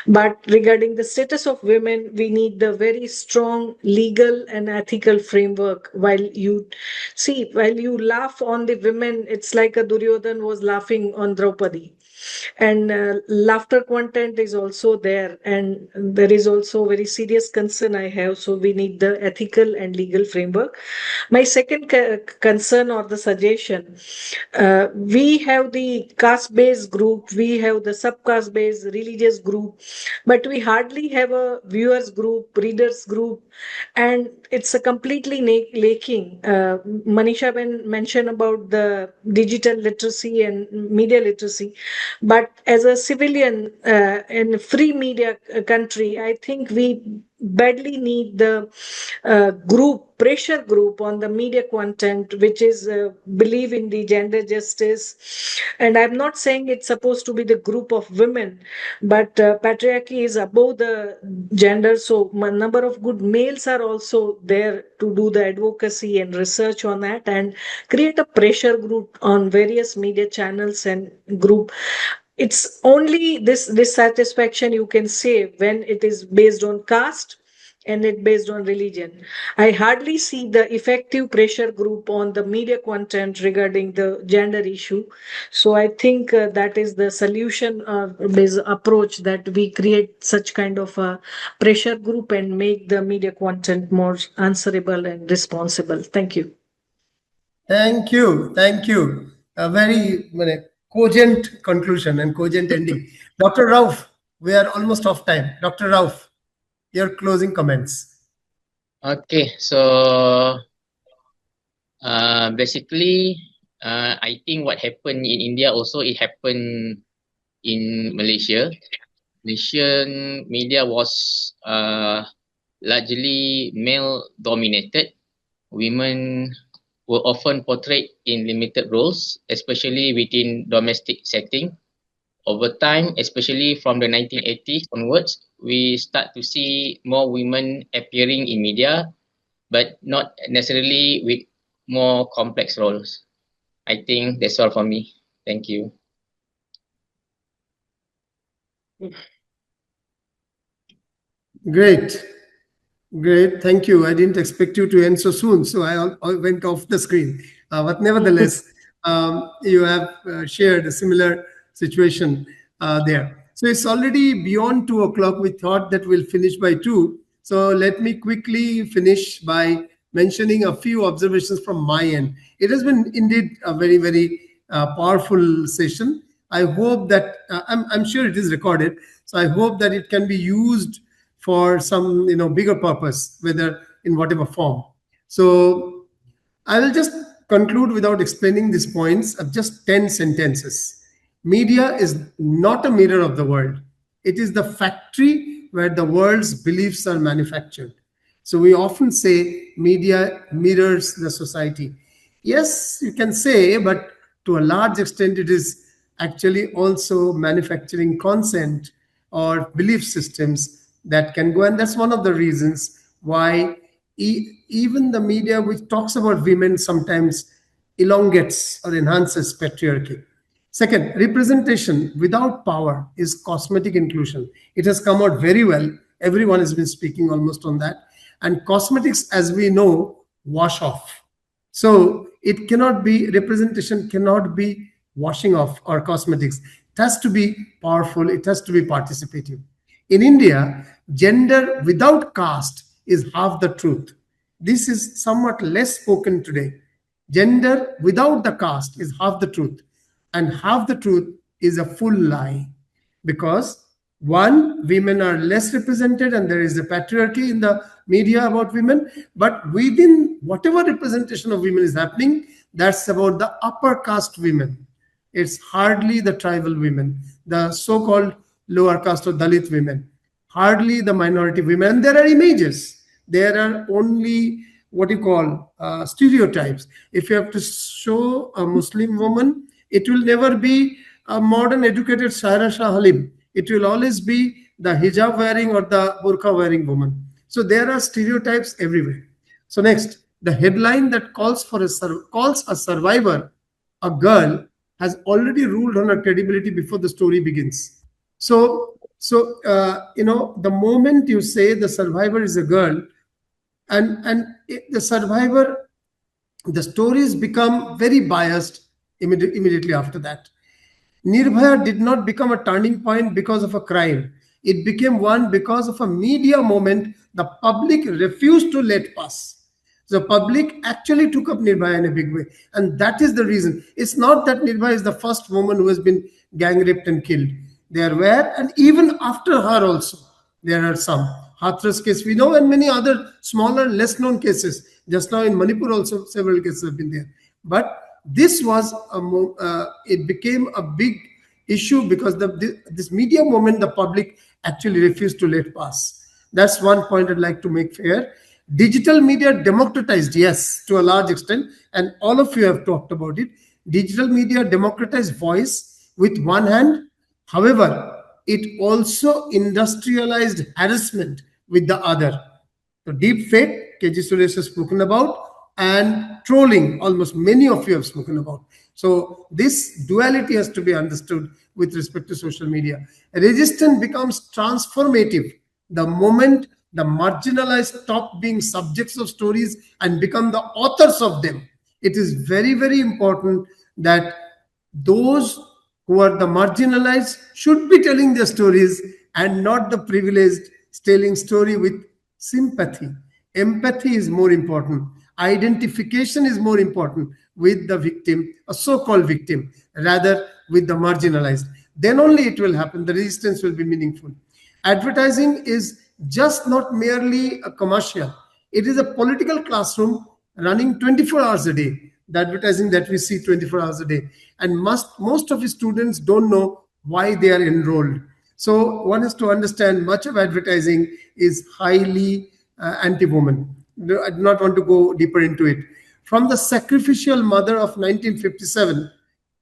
but regarding the status of women, we need the very strong legal and ethical framework. While you laugh on the women, it's like a Duryodhan was laughing on Draupadi. And laughter content is also there, and there is also very serious concern I have. So we need the ethical and legal framework. My second concern or the suggestion, we have the caste based group, we have the subcaste based religious group, but we hardly have a viewers group, readers group, and it's a completely lacking. Manisha mentioned about the digital literacy and media literacy, but as a civilian in a free media country, I think we badly need the pressure group on the media content, which is believe in the gender justice. And I'm not saying it's supposed to be the group of women, but patriarchy is above the gender. So a number of good males are also there to do the advocacy and research on that, and create a pressure group on various media channels and group. It's only this dissatisfaction you can say when it is based on caste and it based on religion. I hardly see the effective pressure group on the media content regarding the gender issue. So I think that is the solution based approach, that we create such kind of a pressure group and make the media content more answerable and responsible. Thank you. Thank you. Thank you. A very cogent conclusion and cogent ending. Dr. Rauf, we are almost off time. Dr. Rauf, your closing comments. Okay, so basically, I think what happened in India also, it happened in Malaysia. Malaysian media was largely male dominated. Women were often portrayed in limited roles, especially within domestic setting. Over time, especially from the 1980s onwards, we start to see more women appearing in media, but not necessarily with more complex roles. I think that's all for me. Thank you. Great. Great. Thank you. I didn't expect you to end so soon, so I went off the screen. But nevertheless, you have shared a similar situation there. So it's already beyond 2 o'clock. We thought that we'll finish by 2. So let me quickly finish by mentioning a few observations from my end. It has been indeed a very, very powerful session. I hope that I'm sure it is recorded. So I hope that it can be used for some bigger purpose, whether in whatever form. So I will just conclude without explaining these points of just 10 sentences. Media is not a mirror of the world. It is the factory where the world's beliefs are manufactured. So we often say media mirrors the society. Yes, you can say, but to a large extent, it is actually also manufacturing consent or belief systems that can go. And that's one of the reasons why even the media which talks about women sometimes elongates or enhances patriarchy. Second, representation without power is cosmetic inclusion. It has come out very well. Everyone has been speaking almost on that. And cosmetics, as we know, wash off. So it cannot be, representation cannot be washing off or cosmetics. It has to be powerful, it has to be participative. In India, gender without caste is half the truth. This is somewhat less spoken today. Gender without the caste is half the truth, and half the truth is a full lie. Because one, women are less represented and there is a patriarchy in the media about women, but within whatever representation of women is happening, that's about the upper caste women. It's hardly the tribal women, the so-called lower caste or Dalit women, hardly the minority women. And there are images. There are only what you call stereotypes. If you have to show a Muslim woman, it will never be a modern educated Shaira Shah Halim. It will always be the hijab wearing or the burqa wearing woman. So there are stereotypes everywhere. So next, the headline that calls a survivor a girl has already ruled on her credibility before the story begins. So the moment you say the survivor is a girl, the survivor, the stories become very biased immediately after that. Nirbhaya did not become a turning point because of a crime. It became one because of a media moment the public refused to let pass. The public actually took up Nirbhaya in a big way. And that is the reason. It's not that Nirbhaya is the first woman who has been gang raped and killed. There were, and even after her also, there are some. Hathras case we know, and many other smaller, less known cases. Just now in Manipur also several cases have been there. But this was it became a big issue because this media moment the public actually refused to let pass. That's one point I'd like to make fair. Digital media democratized, yes, to a large extent, and all of you have talked about it. Digital media democratized voice with one hand. However, it also industrialized harassment with the other. So deep fake, KG Suresh has spoken about, and trolling, almost many of you have spoken about. So this duality has to be understood with respect to social media. Resistance becomes transformative the moment the marginalized stop being subjects of stories and become the authors of them. It is very, very important that those who are the marginalized should be telling their stories and not the privileged telling story with sympathy. Empathy is more important. Identification is more important with the victim, a so-called victim, rather with the marginalized. Then only it will happen. The resistance will be meaningful. Advertising is just not merely a commercial. It is a political classroom running 24 hours a day. The advertising that we see 24 hours a day. And most of the students don't know why they are enrolled. So one has to understand much of advertising is highly anti-woman. I do not want to go deeper into it. From the sacrificial mother of 1957,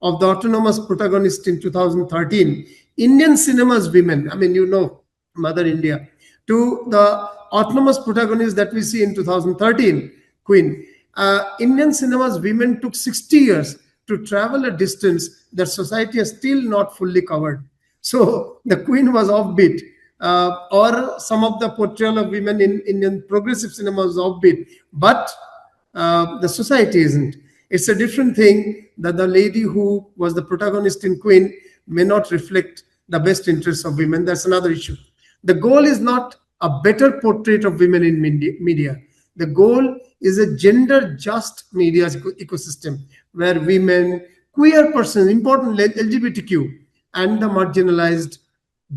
of the autonomous protagonist in 2013, Indian cinema's women, I mean, you know, Mother India, to the autonomous protagonist that we see in 2013, Queen. Indian cinema's women took 60 years to travel a distance that society has still not fully covered. So the Queen was offbeat. Or some of the portrayal of women in Indian progressive cinema was offbeat, but the society isn't. It's a different thing that the lady who was the protagonist in Queen may not reflect the best interests of women. That's another issue. The goal is not a better portrait of women in media. The goal is a gender just media ecosystem where women, queer persons, important LGBTQ, and the marginalized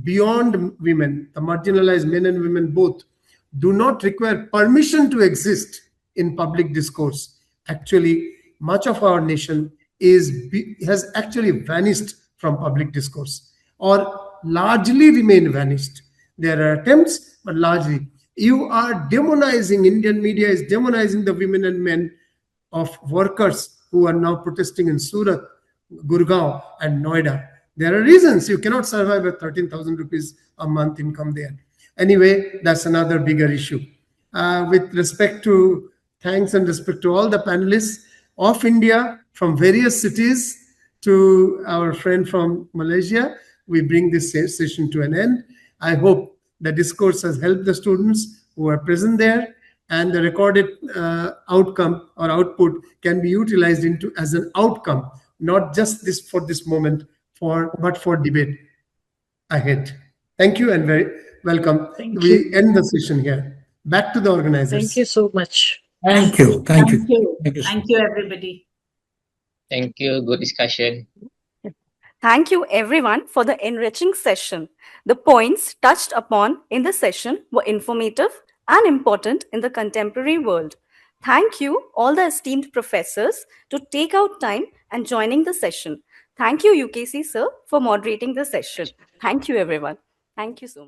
beyond women, the marginalized men and women both, do not require permission to exist in public discourse. Actually, much of our nation has actually vanished from public discourse or largely remain vanished. There are attempts, but largely. You are demonizing, Indian media is demonizing the women and men of workers who are now protesting in Surat, Gurgaon, and Noida. There are reasons you cannot survive with 13,000 rupees a month income there. Anyway, that's another bigger issue. With respect to thanks and respect to all the panelists of India from various cities to our friend from Malaysia, we bring this session to an end. I hope the discourse has helped the students who are present there, and the recorded outcome or output can be utilized into as an outcome, not just this for this moment, but for debate ahead. Thank you and very welcome. We end the session here. Back to the organizers. Thank you so much. Thank you. Thank you. Thank you, everybody. Thank you. Good discussion. Thank you everyone for the enriching session. The points touched upon in the session were informative and important in the contemporary world. Thank you all the esteemed professors to take out time and joining the session. Thank you UKC sir for moderating the session. Thank you everyone. Thank you so much.